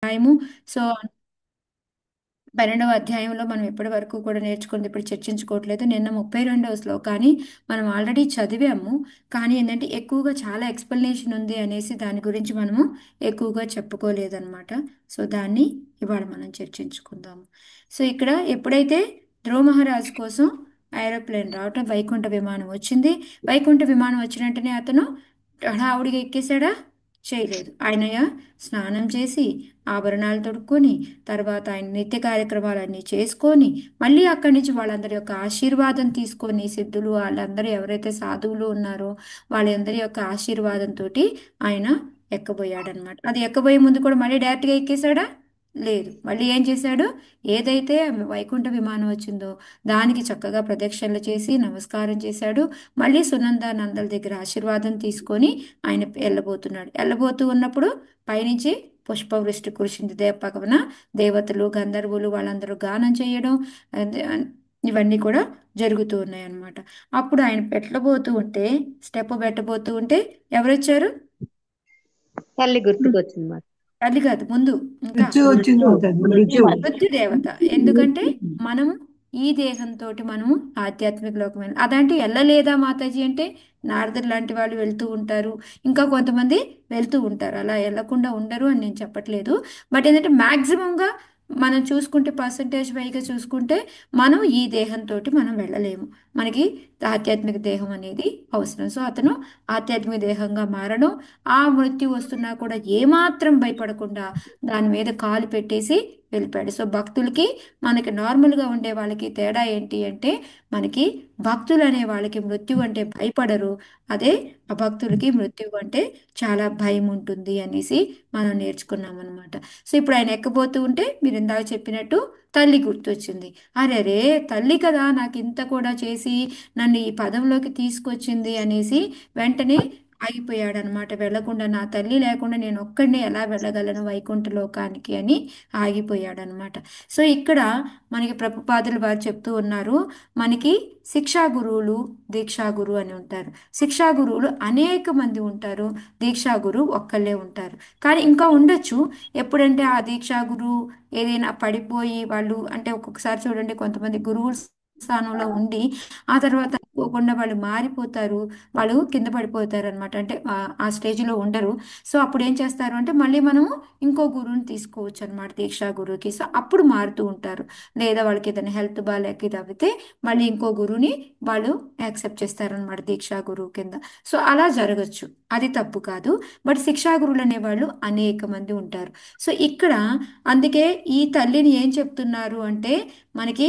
అధ్యాయము. సో 12వ అధ్యాయంలో మనం ఇప్పటి వరకు కూడా నేర్చుకుంది ఇప్పుడు చర్చించుకోవట్లేదు. నిన్న 32వ శ్లోకాన్ని మనం ఆల్రెడీ చదివాము. కానీ ఏంటంటే ఎక్కువగా చాలా ఎక్స్ప్లెనేషన్ ఉంది అనేసి దాని గురించి మనము ఎక్కువగా చెప్పుకోలేదన్నమాట. సో దాన్ని ఇవాళ మనం చర్చించుకుందాము. సో ఇక్కడ ఎప్పుడైతే ధ్రువ మహారాజు కోసం ఏరోప్లేన్ రావటం, వైకుంఠ విమానం వచ్చింది. వైకుంఠ విమానం వచ్చిన వెంటనే అతను హడావుడిగా ఎక్కేశాడా? చేయలేదు. ఆయన స్నానం చేసి ఆభరణాలు తొడుక్కొని తర్వాత ఆయన నిత్య కార్యక్రమాలన్నీ చేసుకొని మళ్ళీ అక్కడి నుంచి వాళ్ళందరి యొక్క ఆశీర్వాదం తీసుకొని, సిద్ధులు వాళ్ళందరూ ఎవరైతే సాధువులు ఉన్నారో వాళ్ళందరి యొక్క ఆశీర్వాదంతో ఆయన ఎక్కబోయాడనమాట. అది ఎక్కబోయే ముందు కూడా మళ్ళీ డైరెక్ట్గా ఎక్కేశాడా? లేదు. మళ్ళీ ఏం చేశాడు? ఏదైతే వైకుంఠ విమానం వచ్చిందో దానికి చక్కగా ప్రదక్షిణలు చేసి నమస్కారం చేశాడు. మళ్ళీ సునంద నందల దగ్గర ఆశీర్వాదం తీసుకొని ఆయన వెళ్ళబోతున్నాడు. వెళ్ళబోతూ ఉన్నప్పుడు పైనుంచి పుష్పవృష్టి కురిసింది. పక్కన దేవతలు గంధర్వులు వాళ్ళందరూ గానం చేయడం, అదే, ఇవన్నీ కూడా జరుగుతూ ఉన్నాయి అన్నమాట. అప్పుడు ఆయన పెట్టబోతూ ఉంటే, స్టెప్ పెట్టబోతూ ఉంటే ఎవరొచ్చారు? తల్లి గుర్తుకొచ్చింది మాట. అది కాదు, ముందు ఇంకా మృత్యు వచ్చింది మాతాజీ, మృత్యు. మృత్యు దేవత. ఎందుకంటే మనము ఈ దేహంతో మనము ఆధ్యాత్మిక లోకమైన అదంటే వెళ్ళలేదా మాతాజీ అంటే, నారదులు లాంటి వాళ్ళు వెళ్తూ ఉంటారు, ఇంకా కొంతమంది వెళ్తూ ఉంటారు. అలా వెళ్ళకుండా ఉండరు అని నేను చెప్పట్లేదు. బట్ ఏంటంటే మ్యాక్సిమంగా మనం చూసుకుంటే పర్సంటేజ్ వైగా చూసుకుంటే మనం ఈ దేహంతో మనం వెళ్ళలేము. మనకి ఆధ్యాత్మిక దేహం అనేది అవసరం. సో అతను ఆధ్యాత్మిక దేహంగా మారడం, ఆ మృత్యు వస్తున్నా కూడా ఏమాత్రం భయపడకుండా దాని మీద కాలు పెట్టేసి వెళ్ళిపోయాడు. సో భక్తులకి మనకి నార్మల్గా ఉండే వాళ్ళకి తేడా ఏంటి అంటే, మనకి భక్తులు అనే వాళ్ళకి మృత్యు అంటే భయపడరు. అదే అభక్తులకి మృత్యు అంటే చాలా భయం ఉంటుంది అనేసి మనం నేర్చుకున్నాం అనమాట. సో ఇప్పుడు ఆయన ఎక్కబోతూ ఉంటే మీరు ఇందాక చెప్పినట్టు తల్లి గుర్తొచ్చింది. అరే రే, తల్లి కదా నాకు ఇంత కూడా చేసి నన్ను ఈ పదంలోకి తీసుకొచ్చింది అనేసి వెంటనే ఆగిపోయాడనమాట. వెళ్లకుండా, నా తల్లి లేకుండా నేను ఒక్కడినే ఎలా వెళ్ళగలను వైకుంఠ లోకానికి అని ఆగిపోయాడనమాట. సో ఇక్కడ మనకి ప్రభుపాదులు వారు చెప్తూ ఉన్నారు, మనకి శిక్షా గురువులు దీక్షా గురువు అని ఉంటారు. శిక్షా గురువులు అనేక మంది ఉంటారు, దీక్షా గురువు ఒక్కళ్ళే ఉంటారు. కానీ ఇంకా ఉండొచ్చు. ఎప్పుడంటే ఆ దీక్షా గురువు ఏదైనా పడిపోయి వాళ్ళు అంటే ఒక్కొక్కసారి చూడండి కొంతమంది గురువులు స్థానంలో ఉండి ఆ తర్వాత అనుకోకుండా వాళ్ళు మారిపోతారు, వాళ్ళు కింద పడిపోతారు అనమాట. అంటే ఆ స్టేజ్లో ఉండరు. సో అప్పుడు ఏం చేస్తారు అంటే మళ్ళీ మనము ఇంకో గురువుని తీసుకోవచ్చు అనమాట, దీక్షా గురువుకి. సో అప్పుడు మారుతూ ఉంటారు. లేదా వాళ్ళకి ఏదైనా హెల్త్ బాగాలేక ఇది అయితే మళ్ళీ ఇంకో గురువుని వాళ్ళు యాక్సెప్ట్ చేస్తారనమాట దీక్షా గురువు కింద. సో అలా జరగచ్చు, అది తప్పు కాదు. బట్ శిక్షా గురువులు అనేవాళ్ళు అనేక మంది ఉంటారు. సో ఇక్కడ అందుకే ఈ తల్లిని ఏం చెప్తున్నారు అంటే, మనకి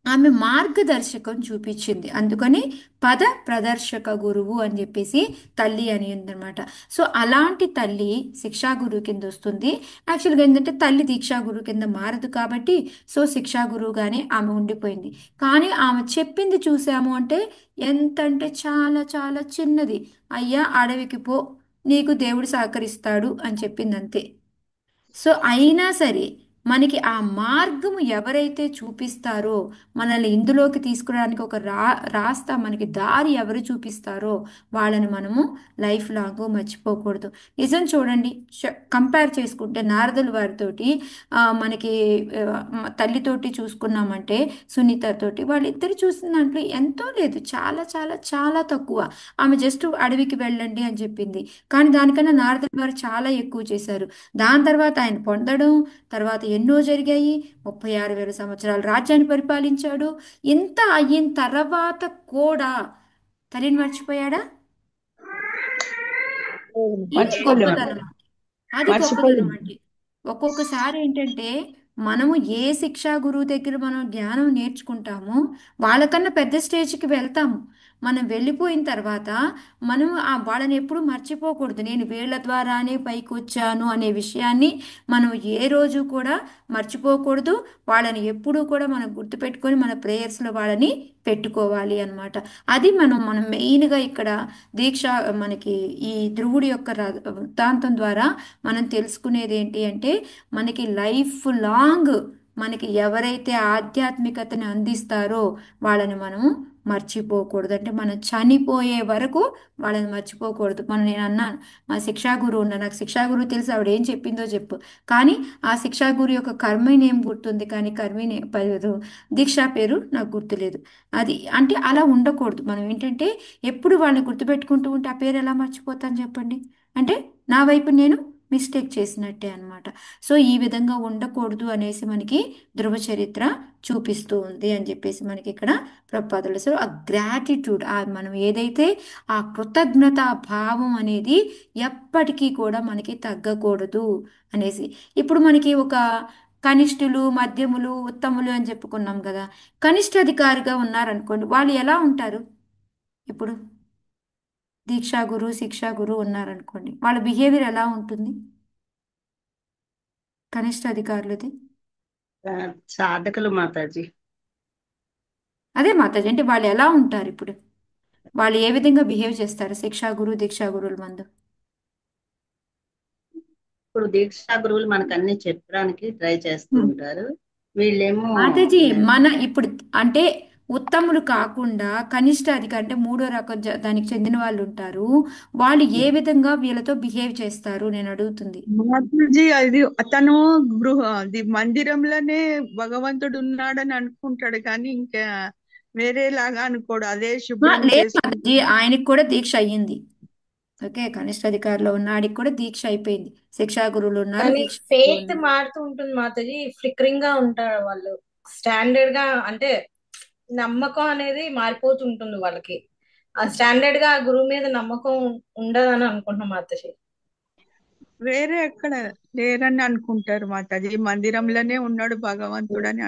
ఆమె మార్గదర్శకం చూపించింది. అందుకని పద ప్రదర్శక గురువు అని చెప్పేసి తల్లి అని ఉందన్నమాట. సో అలాంటి తల్లి శిక్షా గురువు కింద వస్తుంది. యాక్చువల్గా ఏంటంటే తల్లి దీక్షా గురువు కింద మారదు కాబట్టి సో శిక్షా గురువుగానే ఆమె ఉండిపోయింది. కానీ ఆమె చెప్పింది చూసాము అంటే ఎంత అంటే చాలా చాలా చిన్నది. అయ్యా అడవికి పో, నీకు దేవుడు సహకరిస్తాడు అని చెప్పింది అంతే. సో అయినా సరే మనకి ఆ మార్గము ఎవరైతే చూపిస్తారో, మనల్ని ఇందులోకి తీసుకురావడానికి ఒక రాస్తా మనకి దారి ఎవరు చూపిస్తారో వాళ్ళని మనము లైఫ్ లాంగ్ మర్చిపోకూడదు. నిజం చూడండి, కంపేర్ చేసుకుంటే నారదుల వారితోటి మనకి తల్లితోటి చూసుకున్నామంటే సునీతతోటి వాళ్ళిద్దరు చూసిన దాంట్లో ఎంతో లేదు, చాలా చాలా చాలా తక్కువ. ఆమె జస్ట్ అడవికి వెళ్ళండి అని చెప్పింది, కానీ దానికన్నా నారదుల వారు చాలా ఎక్కువ చేశారు. దాని తర్వాత ఆయన పొందడం, తర్వాత ఎన్నో జరిగాయి. 36,000 సంవత్సరాలు రాజ్యాన్ని పరిపాలించాడు. ఇంత అయిన తర్వాత కూడా తల్లిని మర్చిపోయాడా? ఇది మర్చిపోలేము. గొప్పతనం. అది గొప్పతనం మర్చిపోలేము. అంటే ఒక్కొక్కసారి ఏంటంటే మనము ఏ శిక్షా గురువు దగ్గర మనం జ్ఞానం నేర్చుకుంటామో వాళ్ళకన్నా పెద్ద స్టేజ్కి వెళ్తాము. మనం వెళ్ళిపోయిన తర్వాత మనం ఆ వాళ్ళని ఎప్పుడూ మర్చిపోకూడదు. నేను వీళ్ళ ద్వారానే పైకి వచ్చాను అనే విషయాన్ని మనం ఏ రోజు కూడా మర్చిపోకూడదు. వాళ్ళని ఎప్పుడూ కూడా మనం గుర్తుపెట్టుకొని మన ప్రేయర్స్లో వాళ్ళని పెట్టుకోవాలి అన్నమాట. అది మనం మెయిన్గా ఇక్కడ దీక్ష మనకి ఈ ధ్రువుడి యొక్క వృత్తాంతం ద్వారా మనం తెలుసుకునేది ఏంటి అంటే, మనకి లైఫ్ లాంగ్ మనకి ఎవరైతే ఆధ్యాత్మికతని అందిస్తారో వాళ్ళని మనము మర్చిపోకూడదు. అంటే మనం చనిపోయే వరకు వాళ్ళని మర్చిపోకూడదు. నేను అన్నాను, మా శిక్షా గురువు ఉన్నా, నాకు శిక్షా గురువు తెలుసు, ఆవిడ ఏం చెప్పిందో చెప్పు. కానీ ఆ శిక్షా గురు యొక్క కర్మి నేమ్ గుర్తుంది, కానీ కర్మి దీక్షా పేరు నాకు గుర్తులేదు. అది అంటే అలా ఉండకూడదు. మనం ఏంటంటే ఎప్పుడు వాళ్ళని గుర్తుపెట్టుకుంటూ ఉంటే ఆ పేరు ఎలా మర్చిపోతాను చెప్పండి. అంటే నా వైపు నేను మిస్టేక్ చేసినట్టే అన్నమాట. సో ఈ విధంగా ఉండకూడదు అనేసి మనకి ధ్రువ చరిత్ర చూపిస్తూ ఉంది అని చెప్పేసి మనకి ఇక్కడ ప్రపాదులు. సో ఆ గ్రాటిట్యూడ్, ఆ మనం ఏదైతే ఆ కృతజ్ఞత భావం అనేది ఎప్పటికీ కూడా మనకి తగ్గకూడదు అనేసి. ఇప్పుడు మనకి ఒక కనిష్ఠులు, మధ్యములు, ఉత్తములు అని చెప్పుకున్నాం కదా. కనిష్ట అధికారిగా ఉన్నారనుకోండి, వాళ్ళు ఎలా ఉంటారు? ఇప్పుడు దీక్షా గురు, శిక్షా గురు ఉన్నారనుకోండి, వాళ్ళ బిహేవియర్ ఎలా ఉంటుంది కనిష్ట అధికారులది? సాధకులు మాతాజీ. అదే మాతాజీ, అంటే వాళ్ళు ఎలా ఉంటారు ఇప్పుడు? వాళ్ళు ఏ విధంగా బిహేవ్ చేస్తారు శిక్షా గురు, దీక్షా గురువుల మందు? ఇప్పుడు దీక్షా గురువులు మనకు అన్ని చెప్పడానికి ట్రై చేస్తూ ఉంటారు. వీళ్ళేమో మాతాజీ మన ఇప్పుడు అంటే ఉత్తములు కాకుండా కనిష్ట అధికారి అంటే మూడో రకం దానికి చెందిన వాళ్ళు ఉంటారు. వాళ్ళు ఏ విధంగా వీళ్ళతో బిహేవ్ చేస్తారు నేను అడుగుతుంది. మాతాజీ అది అతను అది మందిరంలోనే భగవంతుడు ఉన్నాడని అనుకుంటాడు, కానీ ఇంకా వేరేలాగా అనుకోడు. అదే శుభ్రం లేదు చేసుకుంటూ మాతాజీ, ఆయనకి కూడా దీక్ష అయ్యింది. ఓకే, కనిష్ట అధికారిలో ఉన్నాడికి కూడా దీక్ష అయిపోయింది. శిక్షా గురువులు ఉన్నారు, కానీ దీక్ష ఫెయిత్ ఉన్నారు. మారుతూ ఉంటుంది మాతాజీ. ఫ్లికరింగ్ గా ఉంటారు వాళ్ళు. స్టాండర్డ్ గా అంటే నమ్మకం అనేది మారిపోతూ ఉంటుంది వాళ్ళకి. ఆ స్టాండర్డ్ గా ఆ గురువు మీద నమ్మకం ఉండదని అనుకుంటున్నాం మాతాజీ. వేరే ఎక్కడ లేరని అనుకుంటారు మాతాజీ. మందిరంలోనే ఉన్నాడు భగవంతుడు అని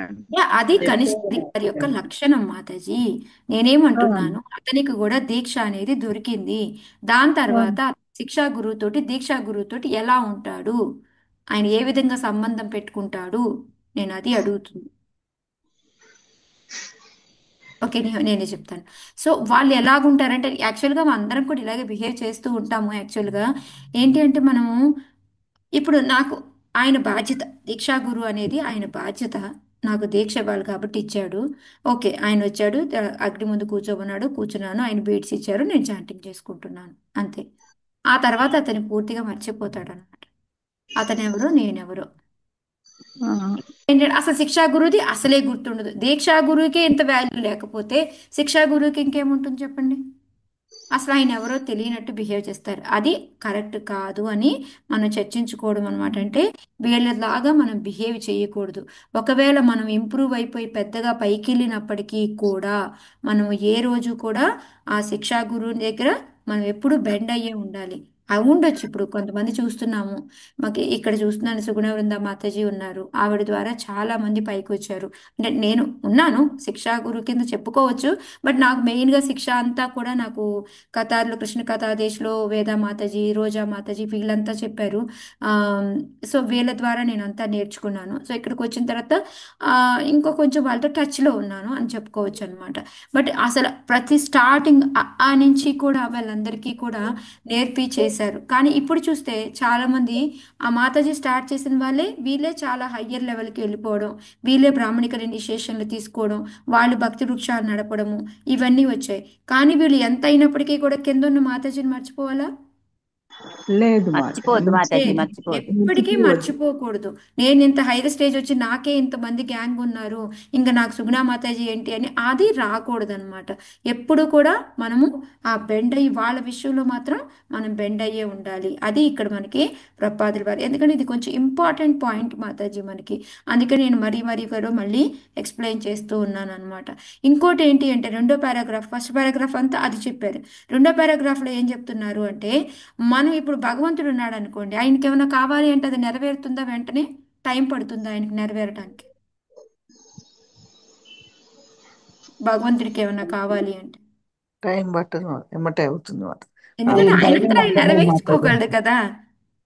అది కనిష్ట అధికారి యొక్క లక్షణం మాతాజీ. నేనేమంటున్నాను, అతనికి కూడా దీక్ష అనేది దొరికింది. దాని తర్వాత శిక్షా గురువుతోటి, దీక్షా గురువుతోటి ఎలా ఉంటాడు, ఆయన ఏ విధంగా సంబంధం పెట్టుకుంటాడు, నేను అది అడుగుతుంది. ఓకే, నేనే చెప్తాను. సో వాళ్ళు ఎలాగుంటారంటే యాక్చువల్గా మనం అందరం కూడా ఇలాగే బిహేవ్ చేస్తూ ఉంటాము. యాక్చువల్గా ఏంటి అంటే మనము ఇప్పుడు నాకు ఆయన బాధ్యత, దీక్షా గురు అనేది ఆయన బాధ్యత. నాకు దీక్ష ఇవ్వాలి కాబట్టి ఇచ్చాడు. ఓకే, ఆయన వచ్చాడు, అగ్ని ముందు కూర్చోమన్నాడు, కూర్చున్నాను, ఆయన బీట్స్ ఇచ్చారు, నేను చాంటింగ్ చేసుకుంటున్నాను, అంతే. ఆ తర్వాత అతను పూర్తిగా మర్చిపోతాడు అనమాట, అతను ఎవరో నేనెవరో. ఏంటంటే అసలు శిక్షా గురువుది అసలే గుర్తుండదు. దీక్షా గురువుకే ఇంత వాల్యూ లేకపోతే శిక్షా గురువుకి ఇంకేముంటుంది చెప్పండి. అసలు ఆయన ఎవరో తెలియనట్టు బిహేవ్ చేస్తారు. అది కరెక్ట్ కాదు అని మనం చర్చించుకోవడం అనమాట. అంటే వీళ్ళలాగా మనం బిహేవ్ చేయకూడదు. ఒకవేళ మనం ఇంప్రూవ్ అయిపోయి పెద్దగా పైకి వెళ్ళినప్పటికీ కూడా మనం ఏ రోజు కూడా ఆ శిక్షా గురువు దగ్గర మనం ఎప్పుడు బెండ్ అయ్యే ఉండాలి. అవి ఉండొచ్చు. ఇప్పుడు కొంతమంది చూస్తున్నాము, మాకు ఇక్కడ చూస్తున్నాను, సుగుణ వృంద మాతాజీ ఉన్నారు, ఆవిడ ద్వారా చాలా మంది పైకి వచ్చారు. అంటే నేను ఉన్నాను శిక్షా గురువు కింద చెప్పుకోవచ్చు. బట్ నాకు మెయిన్గా శిక్ష అంతా కూడా నాకు కతార్లో, కృష్ణ కథాదేశ్లో వేదా మాతాజీ, రోజా మాతాజీ వీళ్ళంతా చెప్పారు. ఆ, సో వీళ్ళ ద్వారా నేను అంతా నేర్చుకున్నాను. సో ఇక్కడికి వచ్చిన తర్వాత ఇంకో కొంచెం వాళ్ళతో టచ్లో ఉన్నాను అని చెప్పుకోవచ్చు అనమాట. బట్ అసలు ప్రతి స్టార్టింగ్ ఆ నుంచి కూడా వాళ్ళందరికీ కూడా నేర్పి చేశారు. కానీ ఇప్పుడు చూస్తే చాలామంది ఆ మాతాజీ స్టార్ట్ చేసిన వాళ్ళే వీళ్ళే చాలా హయ్యర్ లెవెల్కి వెళ్ళిపోవడం, వీళ్ళే బ్రాహ్మణికల ఇనిషియేషన్లు తీసుకోవడం, వాళ్ళు భక్తి వృక్షాలు నడపడము, ఇవన్నీ వచ్చాయి. కానీ వీళ్ళు ఎంత అయినప్పటికీ కూడా కింద ఉన్న మాతాజీని మర్చిపోవాలా? లేదు మర్చిపోవద్దు మాతాజీ, మర్చిపోవద్దు. ఎప్పటికీ మర్చిపోకూడదు. నేను ఇంత హైర్ స్టేజ్ వచ్చి నాకే ఇంతమంది గ్యాంగ్ ఉన్నారు, ఇంకా నాకు సుగుణా మాతాజీ ఏంటి అని అది రాకూడదు అనమాట. ఎప్పుడు కూడా మనము ఆ బెండ్ అయ్యి వాళ్ళ విషయంలో మాత్రం మనం బెండ్ అయ్యే ఉండాలి. అది ఇక్కడ మనకి ప్రపాదులు వారు, ఎందుకంటే ఇది కొంచెం ఇంపార్టెంట్ పాయింట్ మాతాజీ మనకి. అందుకే నేను మరీ కూడా మళ్ళీ ఎక్స్ప్లెయిన్ చేస్తూ ఉన్నాను అనమాట. ఇంకోటి ఏంటి అంటే రెండో పారాగ్రాఫ్, ఫస్ట్ పారాగ్రాఫ్ అంతా అది చెప్పారు. రెండో పారాగ్రాఫ్లో ఏం చెప్తున్నారు అంటే మనం ఇప్పుడు భగవంతుడు ఉన్నాడు అనుకోండి, ఆయనకి ఏమైనా కావాలి అంటే అది నెరవేరుతుందా? వెంటనే టైం పడుతుందా ఆయనకి నెరవేరటానికి? భగవంతుడికి ఏమైనా కావాలి అంటే టైం పట్టదు, ఎమ్మటే అవుతుంది మాట. ఎందుకంటే ఆయనంతా ఆయన నెరవేర్చుకోగలడు కదా.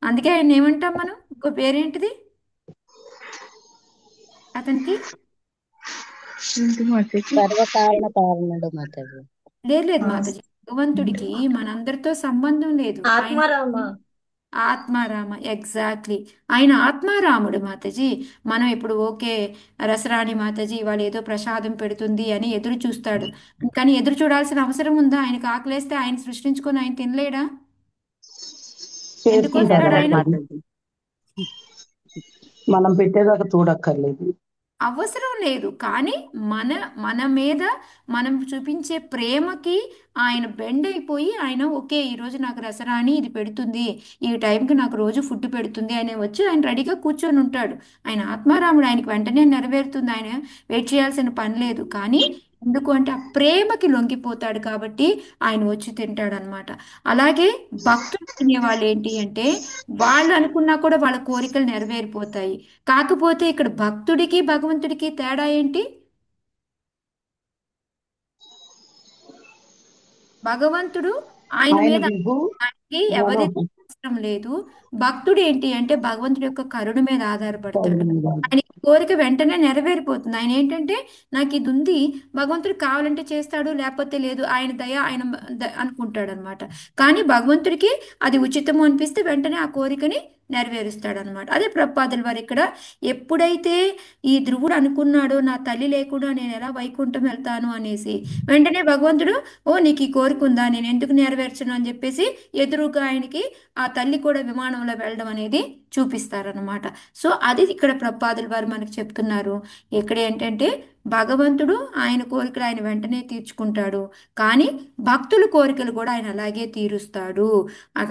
అందుకే ఆయన ఏమంటాం మనం, ఇంకో పేరేంటిది అతనికి? సర్వకారణ కారణుడు మాతాజీ. లేదు మాతాజీ, భగవంతుడికి మనందరితో సంబంధం లేదు. ఆయన ఆత్మారామ. ఆత్మారామ, ఎగ్జాక్ట్లీ. ఆయన ఆత్మారాముడు మాతాజీ. మనం ఇప్పుడు ఓకే, రసరాణి మాతాజీ ఇవాళ ఏదో ప్రసాదం పెడుతుంది అని ఎదురు చూస్తాడు. కానీ ఎదురు చూడాల్సిన అవసరం ఉందా? ఆయనకు ఆకలేస్తే ఆయన సృష్టించుకొని ఆయన తినలేడా? ఎందుకు వస్తాడు తింటాడు ఆయన? మాతాజీ. మనం పెట్టేదాకా చూడక్కర్లేదు. అవసరం లేదు. కానీ మన మన మీద మనం చూపించే ప్రేమకి ఆయన బెండ్ అయిపోయి ఆయన ఓకే ఈరోజు నాకు రసరాణి ఇది పెడుతుంది, ఈ టైంకి నాకు రోజు ఫుడ్ పెడుతుంది ఆయన వచ్చి ఆయన రెడీగా కూర్చొని ఉంటాడు. ఆయన ఆత్మారాముడు, ఆయనకి వెంటనే నెరవేరుతుంది, ఆయన వెయిట్ చేయాల్సిన పని లేదు. కానీ ఎందుకు అంటే ఆ ప్రేమకి లొంగిపోతాడు కాబట్టి ఆయన వచ్చి తింటాడు అనమాట. అలాగే భక్తులు తినేవాళ్ళు ఏంటి అంటే వాళ్ళు అనుకున్నా కూడా వాళ్ళ కోరికలు నెరవేరిపోతాయి. కాకపోతే ఇక్కడ భక్తుడికి భగవంతుడికి తేడా ఏంటి? భగవంతుడు ఆయన ఆయన మీద విభు ఆయనకి ఎవరి అవసరం లేదు. భక్తుడు ఏంటి అంటే భగవంతుడి యొక్క కరుణ మీద ఆధారపడతాడు. ఆయనకి కోరిక వెంటనే నెరవేరిపోతుంది. ఆయన ఏంటంటే నాకు ఇది ఉంది, భగవంతుడు కావాలంటే చేస్తాడు, లేకపోతే లేదు, ఆయన దయ ఆయన అనుకుంటాడు అనమాట. కానీ భగవంతుడికి అది ఉచితము అనిపిస్తే వెంటనే ఆ కోరికని నెరవేరుస్తాడు అనమాట. అదే ప్రభుపాదుల వారు ఇక్కడ ఎప్పుడైతే ఈ ధ్రువుడు అనుకున్నాడో నా తల్లి లేకుండా నేను ఎలా వైకుంఠం వెళ్తాను అనేసి, వెంటనే భగవంతుడు ఓ నీకు ఈ కోరిక ఉందా, నేను ఎందుకు నెరవేర్చను అని చెప్పేసి ఎదురుగా ఆయనకి ఆ తల్లి కూడా విమానంలో వెళ్ళడం అనేది చూపిస్తారనమాట. సో అది ఇక్కడ ప్రభుపాదుల వారు మనకు చెప్తున్నారు. ఇక్కడ ఏంటంటే భగవంతుడు ఆయన కోరికలు ఆయన వెంటనే తీర్చుకుంటాడు, కానీ భక్తుల కోరికలు కూడా ఆయన అలాగే తీరుస్తాడు.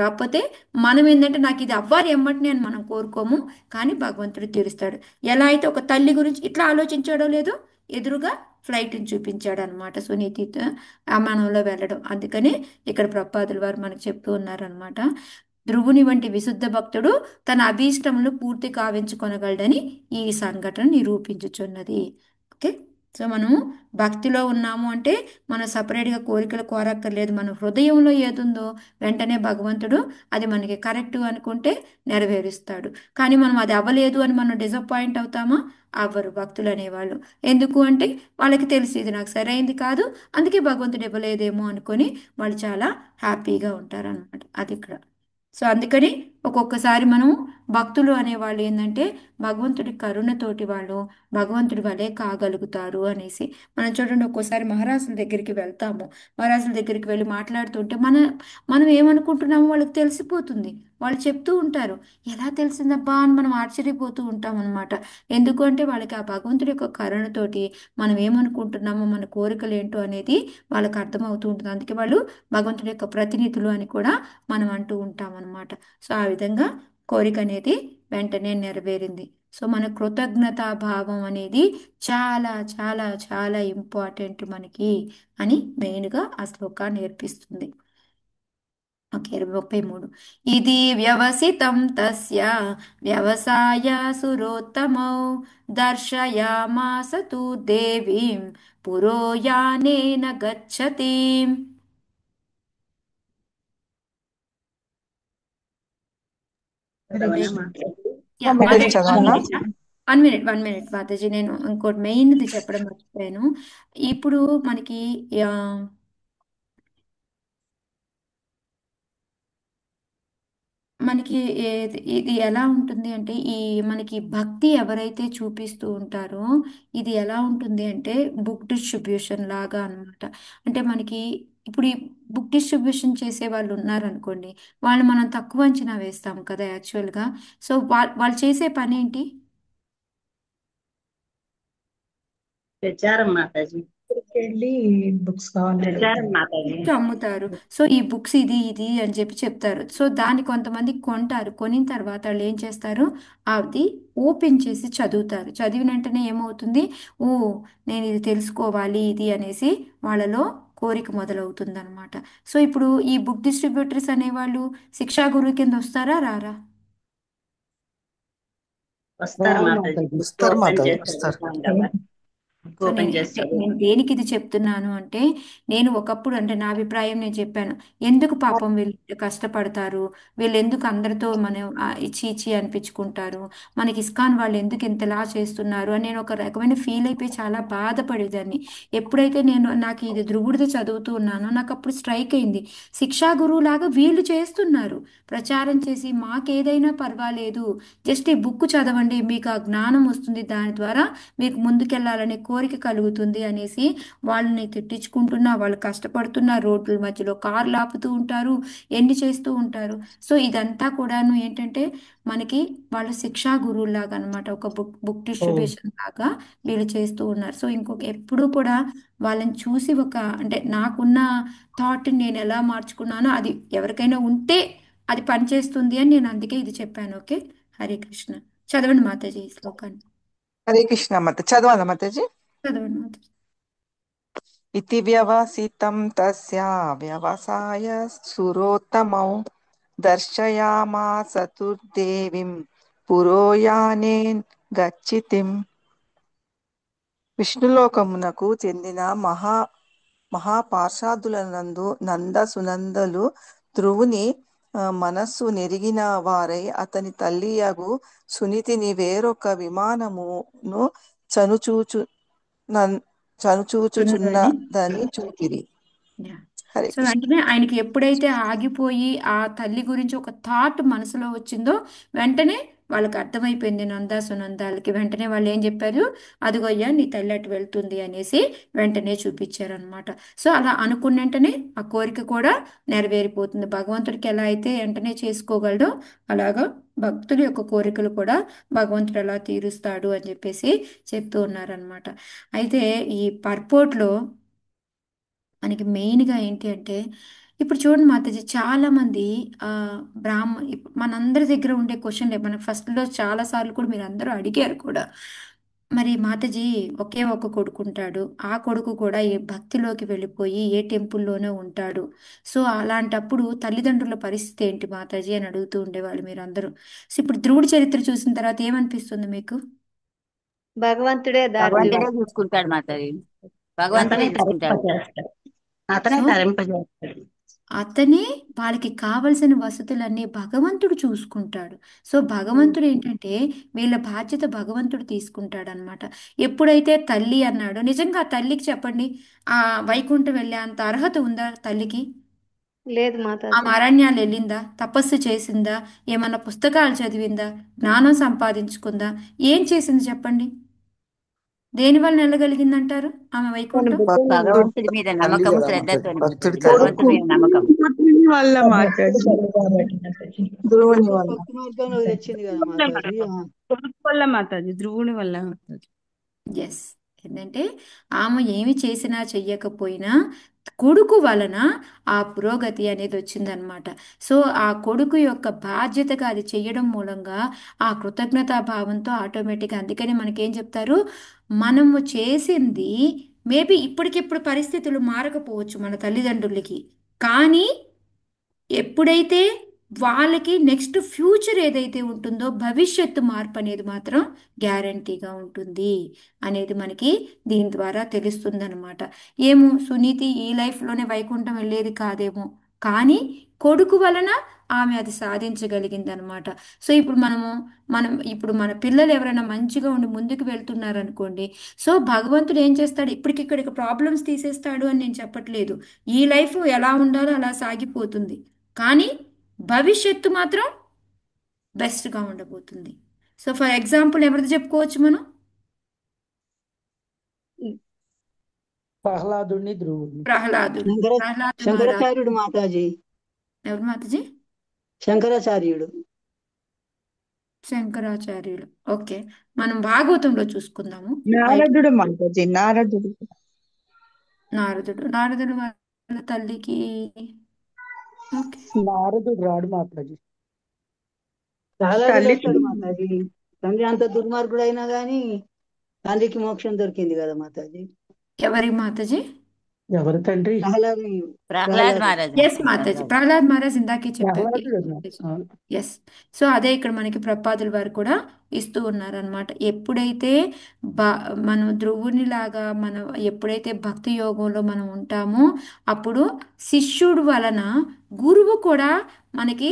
కాకపోతే మనం ఏంటంటే నాకు ఇది అవ్వాలి ఎమ్మటిని అని మనం కోరుకోము, కానీ భగవంతుడు తీరుస్తాడు. ఎలా అయితే ఒక తల్లి గురించి ఇట్లా ఆలోచించాడో లేదో ఎదురుగా ఫ్లైట్ని చూపించాడు అనమాట సునీతితో విమానంలో వెళ్ళడం. అందుకనే ఇక్కడ ప్రభుపాదుల వారు మనకు చెప్తూ ఉన్నారనమాట. ధ్రువుని వంటి విశుద్ధ భక్తుడు తన అభీష్టములు పూర్తి కావించుకొనగలడని ఈ సంఘటన నిరూపించుచున్నది. ఓకే, సో మనము భక్తిలో ఉన్నాము అంటే మనం సపరేట్గా కోరికలు కోరక్కర్లేదు. మన హృదయంలో ఏదుందో వెంటనే భగవంతుడు అది మనకి కరెక్ట్ అనుకుంటే నెరవేరుస్తాడు. కానీ మనం అది అవ్వలేదు అని మనం డిసప్పాయింట్ అవుతామా? అవ్వరు భక్తులు అనేవాళ్ళు. ఎందుకు అంటే వాళ్ళకి తెలిసి ఇది నాకు సరైంది కాదు, అందుకే భగవంతుడు ఇవ్వలేదేమో అనుకొని వాళ్ళు చాలా హ్యాపీగా ఉంటారన్నమాట. అది ఇక్కడ. సో అందుకని ఒక్కొక్కసారి మనం భక్తులు అనేవాళ్ళు ఏంటంటే భగవంతుడి కరుణతోటి వాళ్ళు భగవంతుడి వలె కాగలుగుతారు అనేసి. మనం చూడండి, ఒక్కోసారి మహారాజుల దగ్గరికి వెళ్తాము, మహారాజుల దగ్గరికి వెళ్ళి మాట్లాడుతుంటే మనం ఏమనుకుంటున్నామో వాళ్ళకి తెలిసిపోతుంది. వాళ్ళు చెప్తూ ఉంటారు, ఎలా తెలిసిందబ్బా అని మనం ఆశ్చర్యపోతూ ఉంటాం అనమాట. ఎందుకు అంటే వాళ్ళకి ఆ భగవంతుడి యొక్క కరుణతోటి మనం ఏమనుకుంటున్నామో మన కోరికలు ఏంటో అనేది వాళ్ళకి అర్థమవుతూ ఉంటుంది. అందుకే వాళ్ళు భగవంతుడి యొక్క ప్రతినిధులు అని కూడా మనం అంటూ ఉంటాం అనమాట. సో ఆ విధంగా కోరిక అనేది వెంటనే నెరవేరింది. సో మన కృతజ్ఞతా భావం అనేది చాలా చాలా చాలా ఇంపార్టెంట్ మనకి అని మెయిన్గా ఆ శ్లోకాన్ని నేర్పిస్తుంది. ఓకే, 33. ఇది వ్యవసితం తస్య వ్యవసాయ సురోత్తమౌ దర్శయామాస తు దేవీం పురోయానేన గచ్చతి. మాతాజీ చదవనా? 1 minute మాతాజీ, నేను ఇంకోటి మెయిన్ది చెప్పడం మర్చిపోయాను. ఇప్పుడు మనకి మనకి ఇది ఎలా ఉంటుంది అంటే ఈ మనకి భక్తి ఎవరైతే చూపిస్తూ ఉంటారో ఇది ఎలా ఉంటుంది అంటే బుక్ డిస్ట్రిబ్యూషన్ లాగా అన్నమాట. అంటే మనకి ఇప్పుడు ఈ బుక్ డిస్ట్రిబ్యూషన్ చేసే వాళ్ళు ఉన్నారనుకోండి, వాళ్ళు మనం తక్కువ అంచనా వేస్తాం కదా యాక్చువల్గా. సో వాళ్ళు చేసే పని ఏంటి? ప్రచారం మాతాజీ, వెళ్ళి బుక్స్ కావాలని ప్రచారం మాతాజీ. అమ్ముతారు. సో ఈ బుక్స్ ఇది ఇది అని చెప్పి చెప్తారు. సో దాన్ని కొంతమంది కొంటారు. కొనిన తర్వాత వాళ్ళు ఏం చేస్తారు, అది ఓపెన్ చేసి చదువుతారు. చదివిన వెంటనే ఏమవుతుంది, ఓ నేను ఇది తెలుసుకోవాలి ఇది అనేసి వాళ్ళలో కోరిక మొదలవుతుంది అనమాట. సో ఇప్పుడు ఈ బుక్ డిస్ట్రిబ్యూటర్స్ అనేవాళ్ళు శిక్షా గురువు కింద వస్తారా రారా? వస్తారు రావు మాతాజీ. మాతాజీ. బుక్ వస్తారు ఓపెన్ మాతాజీ, చేసి వస్తారు. చదువుతాం కదా. సో ఓపెన్ నేను చేసి అంటే చదువు. నేను దేనికి ఇది చెప్తున్నాను అంటే నేను ఒకప్పుడు అంటే నా అభిప్రాయం నేను చెప్పాను ఎందుకు పాపం వీళ్ళు ఇంత కష్టపడతారు వీళ్ళు ఎందుకు అందరితో మనం ఇచ్చి ఇచ్చి అనిపించుకుంటారు మనకి ఇస్కాన్ వాళ్ళు ఎందుకు ఇంతలా చేస్తున్నారు అని నేను ఒక రకమైన ఫీల్ అయిపోయి చాలా బాధపడేదాన్ని ఎప్పుడైతే నేను నాకు ఇది ధ్రువుడితో చదువుతూ ఉన్నానో నాకు అప్పుడు స్ట్రైక్ అయింది శిక్షా గురువు లాగా వీళ్ళు చేస్తున్నారు ప్రచారం చేసి మాకేదైనా పర్వాలేదు జస్ట్ ఈ బుక్ చదవండి మీకు ఆ జ్ఞానం వస్తుంది దాని ద్వారా మీకు ముందుకెళ్లాలనే కోరిక కలుగుతుంది అనేసి వాళ్ళని తిట్టించుకుంటున్నా వాళ్ళు కష్టపడుతున్నా రోడ్ల మధ్యలో కార్లు ఆపుతూ ఉంటారు ఎన్ని చేస్తూ ఉంటారు సో ఇదంతా కూడాను ఏంటంటే మనకి వాళ్ళ శిక్షా గురువులాగా అనమాట ఒక బుక్ డిస్ట్రిబ్యూషన్ లాగా వీళ్ళు చేస్తూ ఉన్నారు సో ఇంకొక ఎప్పుడు కూడా వాళ్ళని చూసి ఒక అంటే నాకున్న థాట్ నేను ఎలా మార్చుకున్నానో అది ఎవరికైనా ఉంటే అది పనిచేస్తుంది అని నేను అందుకే ఇది చెప్పాను ఓకే హరే కృష్ణ చదవండి మాతాజీ ఈ శ్లోకాన్ని హరే కృష్ణ మాత చదవాలా మాతాజీ చదవండి మాతాజీ ఇతి వ్యవసితం తస్య వ్యవసాయ సురోత్తమౌ దర్శయామాస దుర్దేవిం పురోయానే గచ్చితిం విష్ణులోకమునకు చెందిన మహాపార్షాదులనందు నంద సునందలు ధ్రువుని మనస్సు నెరిగిన వారై అతని తల్లియగు సునీతిని వేరొక విమానమును చనుచూచు చనుచూచుచున్నదని చూపిరి. యా. హరే సో కృష్ణ. వెంటనే ఆయనకి ఎప్పుడైతే ఆగిపోయి ఆ తల్లి గురించి ఒక థాట్ మనసులో వచ్చిందో వెంటనే వాళ్ళకి అర్థమైపోయింది నందా సునందాలకి వెంటనే వాళ్ళు ఏం చెప్పారు అదిగో అయ్యా నీ తల్లి అటు వెళ్తుంది అనేసి వెంటనే చూపించారనమాట సో అలా అనుకున్న వెంటనే ఆ కోరిక కూడా నెరవేరిపోతుంది భగవంతుడికి ఎలా అయితే వెంటనే చేసుకోగలడో అలాగా భక్తుల యొక్క కోరికలు కూడా భగవంతుడు ఎలా తీరుస్తాడు అని చెప్పేసి చెప్తూ ఉన్నారనమాట అయితే ఈ పర్పోర్ట్లో మనకి మెయిన్గా ఏంటి అంటే ఇప్పుడు చూడండి మాతాజీ చాలా మంది ఆ, మనందరి దగ్గర ఉండే క్వశ్చన్లే మనకు ఫస్ట్లో చాలా సార్లు కూడా మీరు అందరూ అడిగారు కూడా మరి మాతాజీ ఒకే ఒక కొడుకు ఉంటాడు ఆ కొడుకు కూడా ఏ భక్తిలోకి వెళ్ళిపోయి ఏ టెంపుల్లోనే ఉంటాడు సో అలాంటప్పుడు తల్లిదండ్రుల పరిస్థితి ఏంటి మాతాజీ అని అడుగుతూ ఉండేవాళ్ళు మీరు అందరూ సో ఇప్పుడు ధ్రువుడి చరిత్ర చూసిన తర్వాత ఏమనిపిస్తుంది మీకు భగవంతుడే దారి భగవంతుడే చూపిస్తాడు. చూసుకుంటాడు మాతాజీ. భగవంతుడే అతనే చూసుకుంటాడు. తరింపజేస్తాడు. అతనే సో తరింపజేస్తాడు. అతనే వాళ్ళకి కావలసిన వసతులన్నీ భగవంతుడు చూసుకుంటాడు సో భగవంతుడు ఏంటంటే వీళ్ళ బాధ్యత భగవంతుడు తీసుకుంటాడు అనమాట ఎప్పుడైతే తల్లి అన్నాడో నిజంగా ఆ తల్లికి చెప్పండి ఆ వైకుంఠం వెళ్ళే అంత అర్హత ఉందా తల్లికి లేదు ఆమె మాతాజీ. అరణ్యాలు వెళ్ళిందా తపస్సు చేసిందా ఏమన్నా పుస్తకాలు చదివిందా జ్ఞానం సంపాదించుకుందా ఏం చేసింది చెప్పండి దేని వల్ల వెళ్ళగలిగిందంటారు ఆమె తన వైకుంఠం బిడ్డలను భగవంతుడి మీద తల్లి నమ్మకము కదా మాతాజీ, శ్రద్ధతో భక్తుడి తల్లి. భగవంతుడి మీద నమ్మకం. పుత్రుని వల్ల భక్తుడు మాతాజీ. తల్లి కాబట్టి మాతాజీ ధ్రువుని వల్ల. భక్తి మార్గంలో తెచ్చింది కదా మాతాజీ. కొడుకు వల్ల మాతాజీ, ధ్రువుని వల్ల మాతాజీ. ఎస్ ఏంటంటే ఆమె ఏమి చేసినా చెయ్యకపోయినా కొడుకు వలన ఆ పురోగతి అనేది వచ్చిందనమాట సో ఆ కొడుకు యొక్క బాధ్యతగా అది చెయ్యడం మూలంగా ఆ కృతజ్ఞతా భావంతో ఆటోమేటిక్గా అందుకని మనకేం చెప్తారు మనము చేసింది మేబీ ఇప్పటికిప్పుడు పరిస్థితులు మారకపోవచ్చు మన తల్లిదండ్రులకి కానీ ఎప్పుడైతే వాళ్ళకి నెక్స్ట్ ఫ్యూచర్ ఏదైతే ఉంటుందో భవిష్యత్తు మార్పు అనేది మాత్రం గ్యారంటీగా ఉంటుంది అనేది మనకి దీని ద్వారా తెలుస్తుందన్నమాట ఏమో సునీతి ఈ లైఫ్లోనే వైకుంఠం వెళ్ళేది కాదేమో కానీ కొడుకు వలన ఆమె అది సాధించగలిగిందనమాట సో ఇప్పుడు మనం ఇప్పుడు మన పిల్లలు ఎవరైనా మంచిగా ఉండి ముందుకు వెళ్తున్నారనుకోండి సో భగవంతుడు ఏం చేస్తాడు ఇప్పటికిక్కడికి ప్రాబ్లమ్స్ తీసేస్తాడు అని నేను చెప్పట్లేదు ఈ లైఫ్ ఎలా ఉండాలో అలా సాగిపోతుంది కానీ భవిష్యత్తు మాత్రం బెస్ట్గా ఉండబోతుంది సో ఫర్ ఎగ్జాంపుల్ ఎవరిది చెప్పుకోవచ్చు మనం ప్రహ్లాదుడిని ధ్రువుడిని. ప్రహ్లాదుడు శంకర ప్రహ్లాదు మహారాజు శంకరాచార్యుడు మాతాజీ. ఎవరు మాతాజీ శంకరాచార్యుడు. శంకరాచార్యులు ఓకే మనం భాగవతంలో చూసుకుందాము బయట నారదుడు మాతాజీ, నారదుడు. నారదుడు వాళ్ళ తల్లికి ఓకే నారదుడు రాడు మాతాజీ. ప్రహ్లాదుడు తల్లి వస్తాడు మాతాజీ. తండ్రి అంత దుర్మార్గుడైనా గాని తండ్రికి మోక్షం దొరికింది కదా మాతాజీ. ఎవరి మాతాజీ ఎవరు తండ్రి? ప్రహ్లాదుడు ప్రహ్లాద్ మహారాజ్ ఎస్ మాతాజీ, ప్రహ్లాద్ మహారాజ్ ఇందాకే చెప్పారు. ప్రహ్లాదుడు. అవును. ఎస్. సో అదే ఇక్కడ మనకి ప్రపాదుల వారు కూడా ఇస్తూ ఉన్నారనమాట. ఎప్పుడైతే బ మనం ధ్రువుని లాగా మనం ఎప్పుడైతే భక్తి యోగంలో మనం ఉంటామో అప్పుడు శిష్యుడు వలన గురువు కూడా మనకి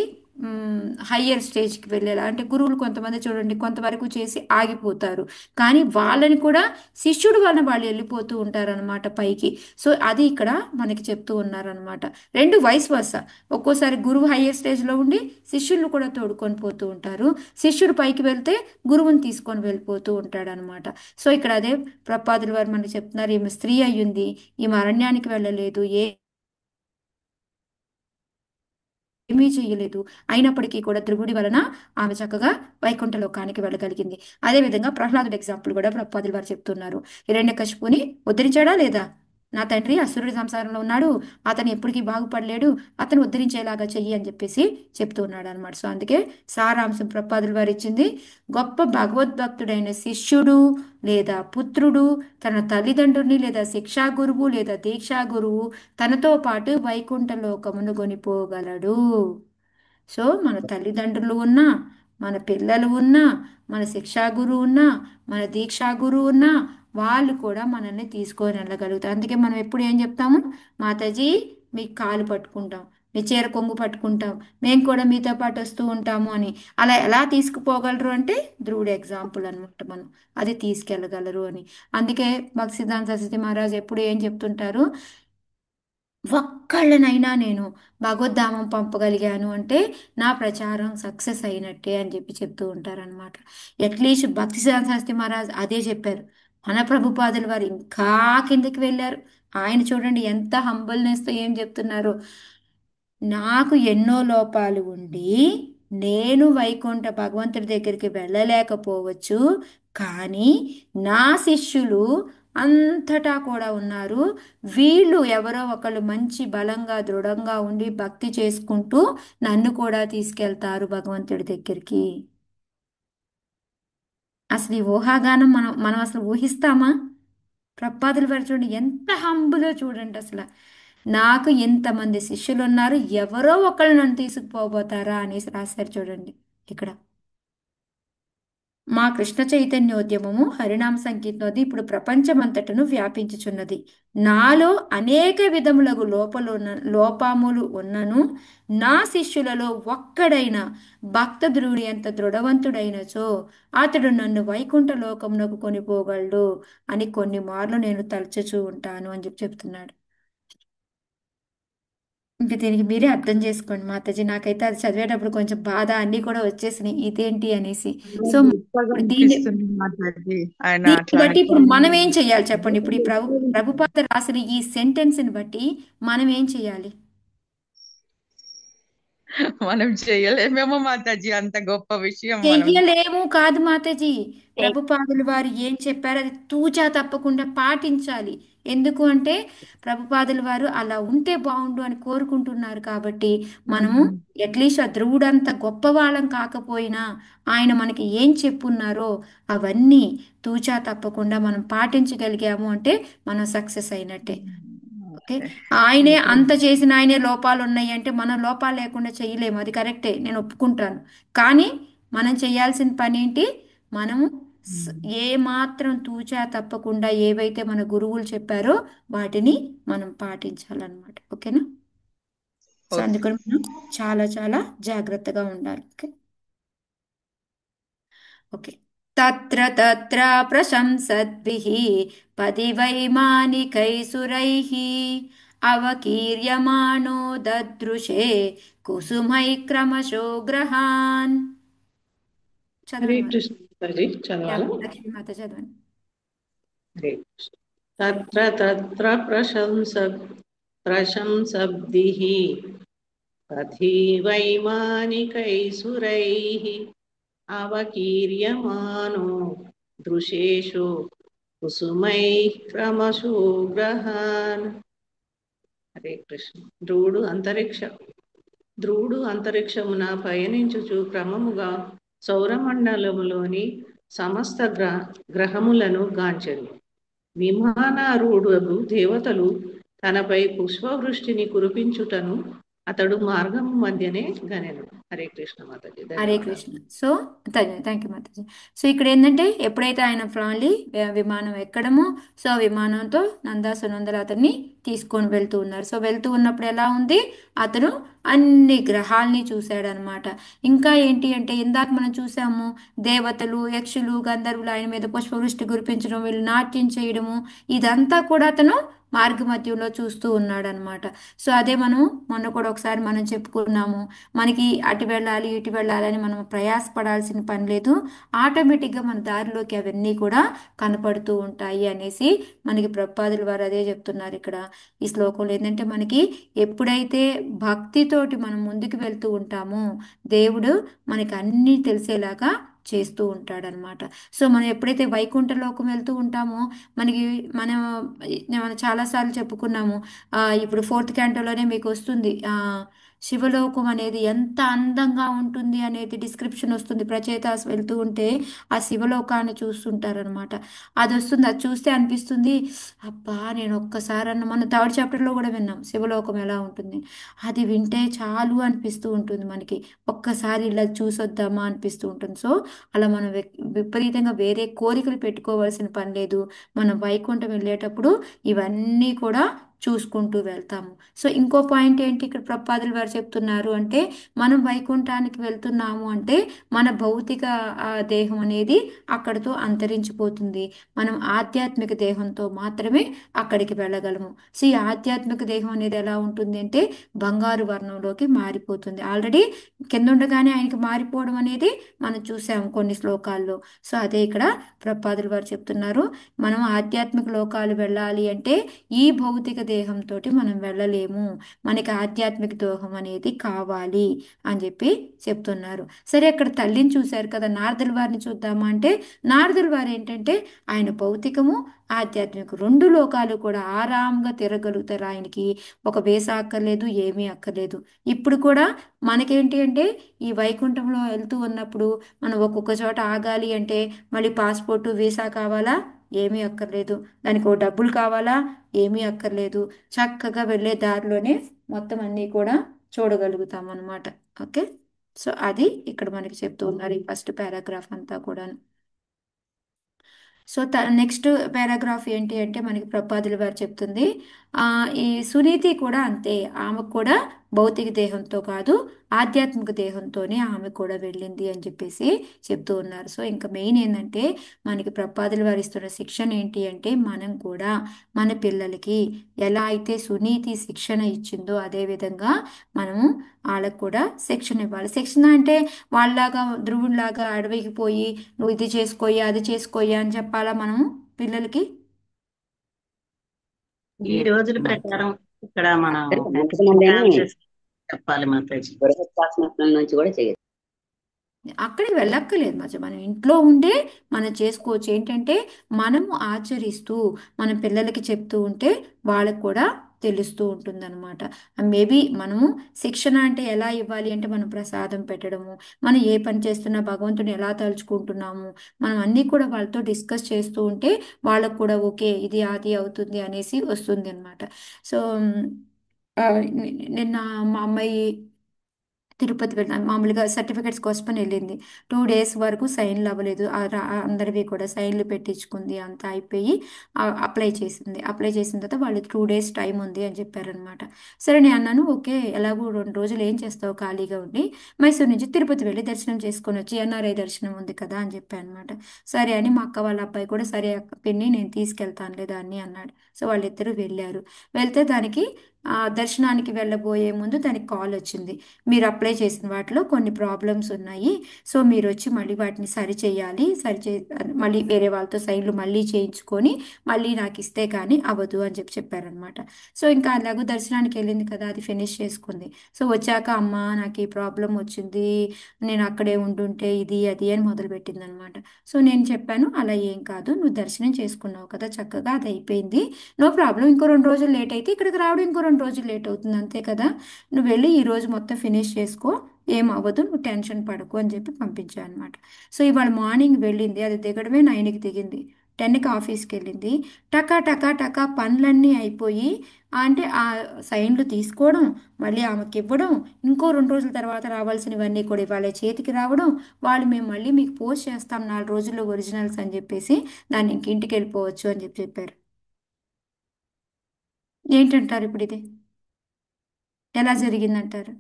హయ్యర్ స్టేజ్కి వెళ్ళేలా, అంటే గురువులు కొంతమంది చూడండి కొంతవరకు చేసి ఆగిపోతారు, కానీ వాళ్ళని కూడా శిష్యుడు వలన వాళ్ళు వెళ్ళిపోతూ ఉంటారనమాట పైకి. సో అది ఇక్కడ మనకి చెప్తూ ఉన్నారనమాట. రెండు వైస్ వర్స. ఒక్కోసారి గురువు హయ్యర్ స్టేజ్లో ఉండి శిష్యులు కూడా తోడుకొని పోతూ ఉంటారు, శిష్యుడు పైకి వెళ్తే గురువుని తీసుకొని వెళ్ళిపోతూ ఉంటాడు అనమాట. సో ఇక్కడ అదే ప్రపాదుల వారు మనకి చెప్తున్నారు, ఈమె స్త్రీ అయ్యింది, ఈమె అరణ్యానికి వెళ్ళలేదు, ఏమీ చేయలేదు, అయినప్పటికీ కూడా ధ్రువుడి వలన ఆమె చక్కగా వైకుంఠ లోకానికి వెళ్ళగలిగింది. అదేవిధంగా ప్రహ్లాదుడి ఎగ్జాంపుల్ కూడా ప్రపాదుల వారు చెప్తున్నారు. హిరణ్యకశిపుని ఉద్ధరించాడా లేదా? నా తండ్రి అసురుడి సంసారంలో ఉన్నాడు, అతను ఎప్పటికీ బాగుపడలేడు, అతను ఉద్ధరించేలాగా చెయ్యి అని చెప్పేసి చెప్తూ ఉన్నాడు అనమాట. సో అందుకే సారాంశం ప్రపాదుల వారు ఇచ్చింది, గొప్ప భగవద్భక్తుడైన శిష్యుడు లేదా పుత్రుడు తన తల్లిదండ్రుల్ని లేదా శిక్షా గురువు లేదా దీక్షా గురువు తనతో పాటు వైకుంఠ లోకమును కొనిపోగలడు. సో మన తల్లిదండ్రులు ఉన్నా, మన పిల్లలు ఉన్నా, మన శిక్షా గురువు ఉన్నా, మన దీక్షా గురువు ఉన్నా, వాళ్ళు కూడా మనల్ని తీసుకొని వెళ్ళగలుగుతారు. అందుకే మనం ఎప్పుడు ఏం చెప్తాము, మాతాజీ మీ కాలు పట్టుకుంటాం, మీ చీర కొంగు పట్టుకుంటాం, మేము కూడా మీతో పాటు వస్తూ ఉంటాము అని. అలా ఎలా తీసుకుపోగలరు అంటే ధ్రువుడు ఎగ్జాంపుల్ అనమాట. మనం అది తీసుకెళ్ళగలరు అని. అందుకే భక్తి సిద్ధాంత సరస్వతి మహారాజ్ ఎప్పుడు ఏం చెప్తుంటారు, ఒక్కళ్ళనైనా నేను భగవద్ధామం పంపగలిగాను అంటే నా ప్రచారం సక్సెస్ అయినట్టే అని చెప్పి చెప్తూ ఉంటారనమాట. అట్లీస్ట్ భక్తి సిద్ధాంత సరస్వతి మహారాజ్ అదే చెప్పారు. మన ప్రభుపాదుల వారు ఇంకా కిందకి వెళ్ళారు. ఆయన చూడండి ఎంత హంబల్నెస్తో ఏం చెప్తున్నారు, నాకు ఎన్నో లోపాలు ఉండి నేను వైకుంఠ భగవంతుడి దగ్గరికి వెళ్ళలేకపోవచ్చు, కానీ నా శిష్యులు అంతటా కూడా ఉన్నారు, వీళ్ళు ఎవరో ఒకళ్ళు మంచి బలంగా దృఢంగా ఉండి భక్తి చేసుకుంటూ నన్ను కూడా తీసుకెళ్తారు భగవంతుడి దగ్గరికి. అసలు ఈ ఊహాగానం మనం అసలు ఊహిస్తామా? ప్రపాదుల వారు చూడండి ఎంత హంబులో చూడండి. అసలు నాకు ఇంతమంది శిష్యులు ఉన్నారు, ఎవరో ఒకళ్ళు నన్ను తీసుకుపోబోతారా అనేసి రాశారు చూడండి ఇక్కడ. మా కృష్ణ చైతన్యోద్యమము హరినామ సంకీర్తనది ఇప్పుడు ప్రపంచమంతటను వ్యాపించుచున్నది. నాలో అనేక విధములగు లోపములు ఉన్నను నా శిష్యులలో ఒక్కడైన భక్త ధ్రువుడి ఎంత దృఢవంతుడైనచో అతడు నన్ను వైకుంఠ లోకమునకు కొనిపోగలడు అని కొన్ని మార్లు నేను తలచుచూ ఉంటాను అని చెప్పి చెప్తున్నాడు. ఇంకా దీనికి మీరే అర్థం చేసుకోండి మాతాజీ. నాకైతే అది చదివేటప్పుడు కొంచెం బాధ అన్నీ కూడా వచ్చేసినాయి, ఇదేంటి అనేసి. సో గొప్పగా దీన్ని అనిపిస్తుంది మాతాజీ ఆయన దీన్ని అట్లా బట్టి ఇప్పుడు మనం ఏం చెయ్యాలి చెప్పండి? ఇప్పుడు ఈ ప్రభుపాద రాసిన ఈ సెంటెన్స్ని బట్టి మనం ఏం చెయ్యాలి? మనం చేయలేమేమో మాతాజీ, అంత గొప్ప విషయం మనం చెయ్యలేము కాదు మాతాజీ, ప్రభుపాదులు వారు ఏం చెప్పారో అది తూచా తప్పకుండా పాటించాలి. ఎందుకు అంటే ప్రభుపాదులు వారు అలా ఉంటే బాగుండు అని కోరుకుంటున్నారు కాబట్టి మనము అట్లీస్ట్ ఆ ధ్రువుడంత గొప్పవాళ్ళం కాకపోయినా ఆయన మనకి ఏం చెప్పున్నారో అవన్నీ తూచా తప్పకుండా మనం పాటించగలిగాము అంటే మనం సక్సెస్ అయినట్టే. ఓకే, ఆయనే అంత చేసిన ఆయనే లోపాలు ఉన్నాయి అంటే మనం లోపాలు లేకుండా చేయలేము, అది కరెక్టే, నేను ఒప్పుకుంటాను. కానీ మనం చేయాల్సిన పని ఏంటి, మనము ఏ మాత్రం తూచా తప్పకుండా ఏవైతే మన గురువులు చెప్పారో వాటిని మనం పాటించాలన్నమాట. ఓకేనా? సో అందుకని మనం చాలా చాలా జాగ్రత్తగా ఉండాలి. Okay okay. తత్ర తత్ర ప్రశంసద్భిః పదివైమానికైసురైః అవకీర్యమాణో దదృశే కుసుమై క్రమశో గ్రహాన్. హరే చదవండి కృష్ణ మాతాజీ, చదవాలా? లక్ష్మీమాత చదవండి. హరే కృష్ణ. తత్ర తత్ర ప్రశంసబ్దిః పథివైమానికైసురైః అవకీర్యమానో దృశేషు కుసుమైః క్రమశో గ్రహాన్. హరే కృష్ణ. ధ్రువుడు అంతరిక్షమున పయనించుచు క్రమముగా సౌరమండలములోని సమస్త గ్రహములను గాంచెను. విమానారూఢుడు దేవతలు తనపై పుష్పవృష్టిని కురిపించుటను అతడు మార్గము మధ్యనే గనెను. హరే కృష్ణ మాతాజీ, హరే ధన్యవాదాలు. Krishna. So thank you Mataji. So ఇక్కడ ఏంటంటే ఎప్పుడైతే ఆయన ఫ్రాన్లీ విమానం ఎక్కడమో, సో ఆ విమానంతో నందా సునందలు అతన్ని తీసుకొని వెళ్తూ ఉన్నారు. సో వెళ్తూ ఉన్నప్పుడు ఎలా ఉంది, అతను అన్ని గ్రహాల్ని చూశాడనమాట. ఇంకా ఏంటి అంటే ఇందాక మనం చూసాము, దేవతలు, యక్షులు, గంధర్వులు ఆయన మీద పుష్పవృష్టి కురిపించడం, వీళ్ళు నాట్యం చేయడము, ఇదంతా కూడా అతను మార్గమధ్యంలో చూస్తూ ఉన్నాడనమాట. సో అదే మనం మొన్న కూడా ఒకసారి మనం చెప్పుకున్నాము, మనకి అటు వెళ్ళాలి ఇటు వెళ్ళాలని మనం ప్రయాసపడాల్సిన పని లేదు, ఆటోమేటిక్గా మన దారిలోకి అవన్నీ కూడా కనపడుతూ ఉంటాయి అనేసి మనకి ప్రభుపాదుల వారు అదే చెప్తున్నారు ఇక్కడ ఈ శ్లోకంలో. ఏంటంటే మనకి ఎప్పుడైతే భక్తితోటి మనం ముందుకు వెళ్తూ ఉంటామో దేవుడు మనకి అన్నీ తెలిసేలాగా చేస్తూ ఉంటాడనమాట. సో మనం ఎప్పుడైతే వైకుంఠలోకం వెళ్తూ ఉంటామో మనకి మనం చాలాసార్లు చెప్పుకున్నాము, ఇప్పుడు ఫోర్త్ క్యాంటోలోనే మీకు వస్తుంది, శివలోకం అనేది ఎంత అందంగా ఉంటుంది అనేది డిస్క్రిప్షన్ వస్తుంది. ప్రచేతాస్ వెళ్తూ ఉంటే ఆ శివలోకాన్ని చూస్తుంటారనమాట. అది వస్తుంది, అది చూస్తే అనిపిస్తుంది, అబ్బా నేను ఒక్కసారన్న, మన థర్డ్ చాప్టర్లో కూడా విన్నాం శివలోకం ఎలా ఉంటుంది. అది వింటే చాలు అనిపిస్తూ ఉంటుంది మనకి, ఒక్కసారి ఇలా చూసొద్దామా అనిపిస్తూ ఉంటుంది. సో అలా మనం విపరీతంగా వేరే కోరికలు పెట్టుకోవాల్సిన పని లేదు. మనం వైకుంఠం వెళ్ళేటప్పుడు ఇవన్నీ కూడా చూసుకుంటూ వెళ్తాము. సో ఇంకో పాయింట్ ఏంటి ఇక్కడ ప్రభుపాదులు వారు చెప్తున్నారు అంటే, మనం వైకుంఠానికి వెళ్తున్నాము అంటే మన భౌతిక దేహం అనేది అక్కడితో అంతరించిపోతుంది. మనం ఆధ్యాత్మిక దేహంతో మాత్రమే అక్కడికి వెళ్ళగలము. సో ఈ ఆధ్యాత్మిక దేహం అనేది ఎలా ఉంటుంది అంటే బంగారు వర్ణంలోకి మారిపోతుంది. ఆల్రెడీ కింద ఉండగానే ఆయనకి మారిపోవడం అనేది మనం చూసాము కొన్ని శ్లోకాల్లో. సో అదే ఇక్కడ ప్రభుపాదులు వారు చెప్తున్నారు, మనం ఆధ్యాత్మిక లోకాలు వెళ్ళాలి అంటే ఈ భౌతిక దేహంతో మనం వెళ్ళలేము, మనకి ఆధ్యాత్మిక దేహం అనేది కావాలి అని చెప్పి చెప్తున్నారు. సరే అక్కడ తల్లిని చూశారు కదా, నారదుల వారిని చూద్దామా అంటే నారదుల వారు ఏంటంటే ఆయన భౌతికము ఆధ్యాత్మిక రెండు లోకాలు కూడా ఆరాంగా తిరగలుగుతారు. ఆయనకి ఒక వీసా అక్కర్లేదు, ఏమీ అక్కర్లేదు. ఇప్పుడు కూడా మనకేంటి అంటే ఈ వైకుంఠంలో వెళ్తూ ఉన్నప్పుడు మనం ఒక్కొక్క చోట ఆగాలి అంటే మళ్ళీ పాస్పోర్టు వీసా కావాలా, ఏమీ అక్కర్లేదు. దానికి ఓ డబ్బులు కావాలా, ఏమీ అక్కర్లేదు. చక్కగా వెళ్ళే దారిలోనే మొత్తం అన్నీ కూడా చూడగలుగుతాం అన్నమాట. ఓకే, సో అది ఇక్కడ మనకి చెప్తూ ఉన్నారు ఈ ఫస్ట్ పారాగ్రాఫ్ అంతా కూడా. సో నెక్స్ట్ పారాగ్రాఫ్ ఏంటి అంటే మనకి ప్రభుపాదుల వారు చెప్తుంది, ఈ సునీతి కూడా అంతే, ఆమె కూడా భౌతిక దేహంతో కాదు ఆధ్యాత్మిక దేహంతోనే ఆమె కూడా వెళ్ళింది అని చెప్పేసి చెప్తూ ఉన్నారు. సో ఇంకా మెయిన్ ఏంటంటే మనకి ప్రభుపాదుల వారు ఇస్తున్న శిక్షణ ఏంటి అంటే మనం కూడా మన పిల్లలకి ఎలా అయితే సునీతి శిక్షణ ఇచ్చిందో అదే విధంగా మనము వాళ్ళకు కూడా శిక్షణ ఇవ్వాలి. శిక్షణ అంటే వాళ్ళలాగా ధ్రువుడిలాగా అడవికి పోయి నువ్వు ఇది చేసుకోయి అది చేసుకోయి అని చెప్పాలా మనము పిల్లలకి? ఈ రోజుల ప్రకారం ఇక్కడ మనం చెప్పాలి మాతాజీ. నుంచి కూడా చేయొచ్చు. అక్కడికి వెళ్ళక్కర్లేదు మధ్య, మనం ఇంట్లో ఉండే మనం చేసుకోవచ్చు. ఏంటంటే మనము ఆచరిస్తూ మన పిల్లలకి చెప్తూ ఉంటే వాళ్ళకు కూడా తెలుస్తూ ఉంటుందన్నమాట. మేబీ మనము శిక్షణ అంటే ఎలా ఇవ్వాలి అంటే మనం ప్రసాదం పెట్టడము, మనం ఏ పని చేస్తున్నా భగవంతుని ఎలా తలుచుకుంటున్నాము, మనం అన్నీ కూడా వాళ్ళతో డిస్కస్ చేస్తూ ఉంటే వాళ్ళకు కూడా ఓకే ఇది అది అవుతుంది అనేసి వస్తుంది అనమాట. సో నిన్న మా అమ్మాయి తిరుపతి వెళ్ళాను, మామూలుగా సర్టిఫికెట్స్ కోసమని వెళ్ళింది. 2 days వరకు సైన్లు అవ్వలేదు, అందరివి కూడా సైన్లు పెట్టించుకుంది, అంతా అయిపోయి అప్లై చేసింది. అప్లై చేసిన తర్వాత వాళ్ళు 2 days టైం ఉంది అని చెప్పారనమాట. సరే నేను అన్నాను, ఓకే ఎలాగో 2 రోజులు ఏం చేస్తావు ఖాళీగా ఉండి, మైసూరు నుంచి తిరుపతి వెళ్ళి దర్శనం చేసుకొని వచ్చి ఎన్ఆర్ఐ దర్శనం ఉంది కదా అని చెప్పాను అనమాట. సరే అని మా అక్క వాళ్ళ అబ్బాయి కూడా సరే అక్క పిన్ని నేను తీసుకెళ్తానులే దాన్ని అన్నాడు. సో వాళ్ళిద్దరూ వెళ్ళారు. వెళ్తే దానికి దర్శనానికి వెళ్ళబోయే ముందు దానికి కాల్ వచ్చింది, మీరు అప్లై చేసిన వాటిలో కొన్ని ప్రాబ్లమ్స్ ఉన్నాయి, సో మీరు వచ్చి మళ్ళీ వాటిని సరి చేయాలి, మళ్ళీ వేరే వాళ్ళతో సైన్లు మళ్ళీ చేయించుకొని మళ్ళీ నాకు ఇస్తే కానీ అవ్వదు అని చెప్పారనమాట. సో ఇంకా అలాగూ దర్శనానికి వెళ్ళింది కదా, అది ఫినిష్ చేసుకుంది. సో వచ్చాక అమ్మ నాకు ఈ ప్రాబ్లం వచ్చింది, నేను అక్కడే ఉండుంటే ఇది అది అని మొదలుపెట్టింది అనమాట. సో నేను చెప్పాను అలా ఏం కాదు, నువ్వు దర్శనం చేసుకున్నావు కదా చక్కగా, అది అయిపోయింది, నో ప్రాబ్లం. ఇంకో 2 రోజులు లేట్ అయితే ఇక్కడికి రావడం ఇంకో 2 రోజులు లేట్ అవుతుంది అంతే కదా, నువ్వు వెళ్ళి ఈ రోజు మొత్తం ఫినిష్ చేసుకో, ఏం అవ్వదు, నువ్వు టెన్షన్ పడకు అని చెప్పి పంపించాను అనమాట. సో ఇవాళ మార్నింగ్ వెళ్ళింది, అది దిగడమే 9కి దిగింది. 10కి ఆఫీస్కి వెళ్ళింది. టకా టకా టకా పనులన్నీ అయిపోయి అంటే ఆ సైన్లు తీసుకోవడం, మళ్ళీ ఆమెకి ఇవ్వడం, ఇంకో 2 రోజుల తర్వాత రావాల్సినవన్నీ కూడా ఇవాళ చేతికి రావడం, వాళ్ళు మేము మళ్ళీ మీకు పోస్ట్ చేస్తాం 4 రోజుల్లో ఒరిజినల్స్ అని చెప్పేసి దాన్ని ఇంక ఇంటికి వెళ్ళిపోవచ్చు అని చెప్పారు. ఏంటంటారు ఇప్పుడు ఇది ఎలా జరిగిందంటారు?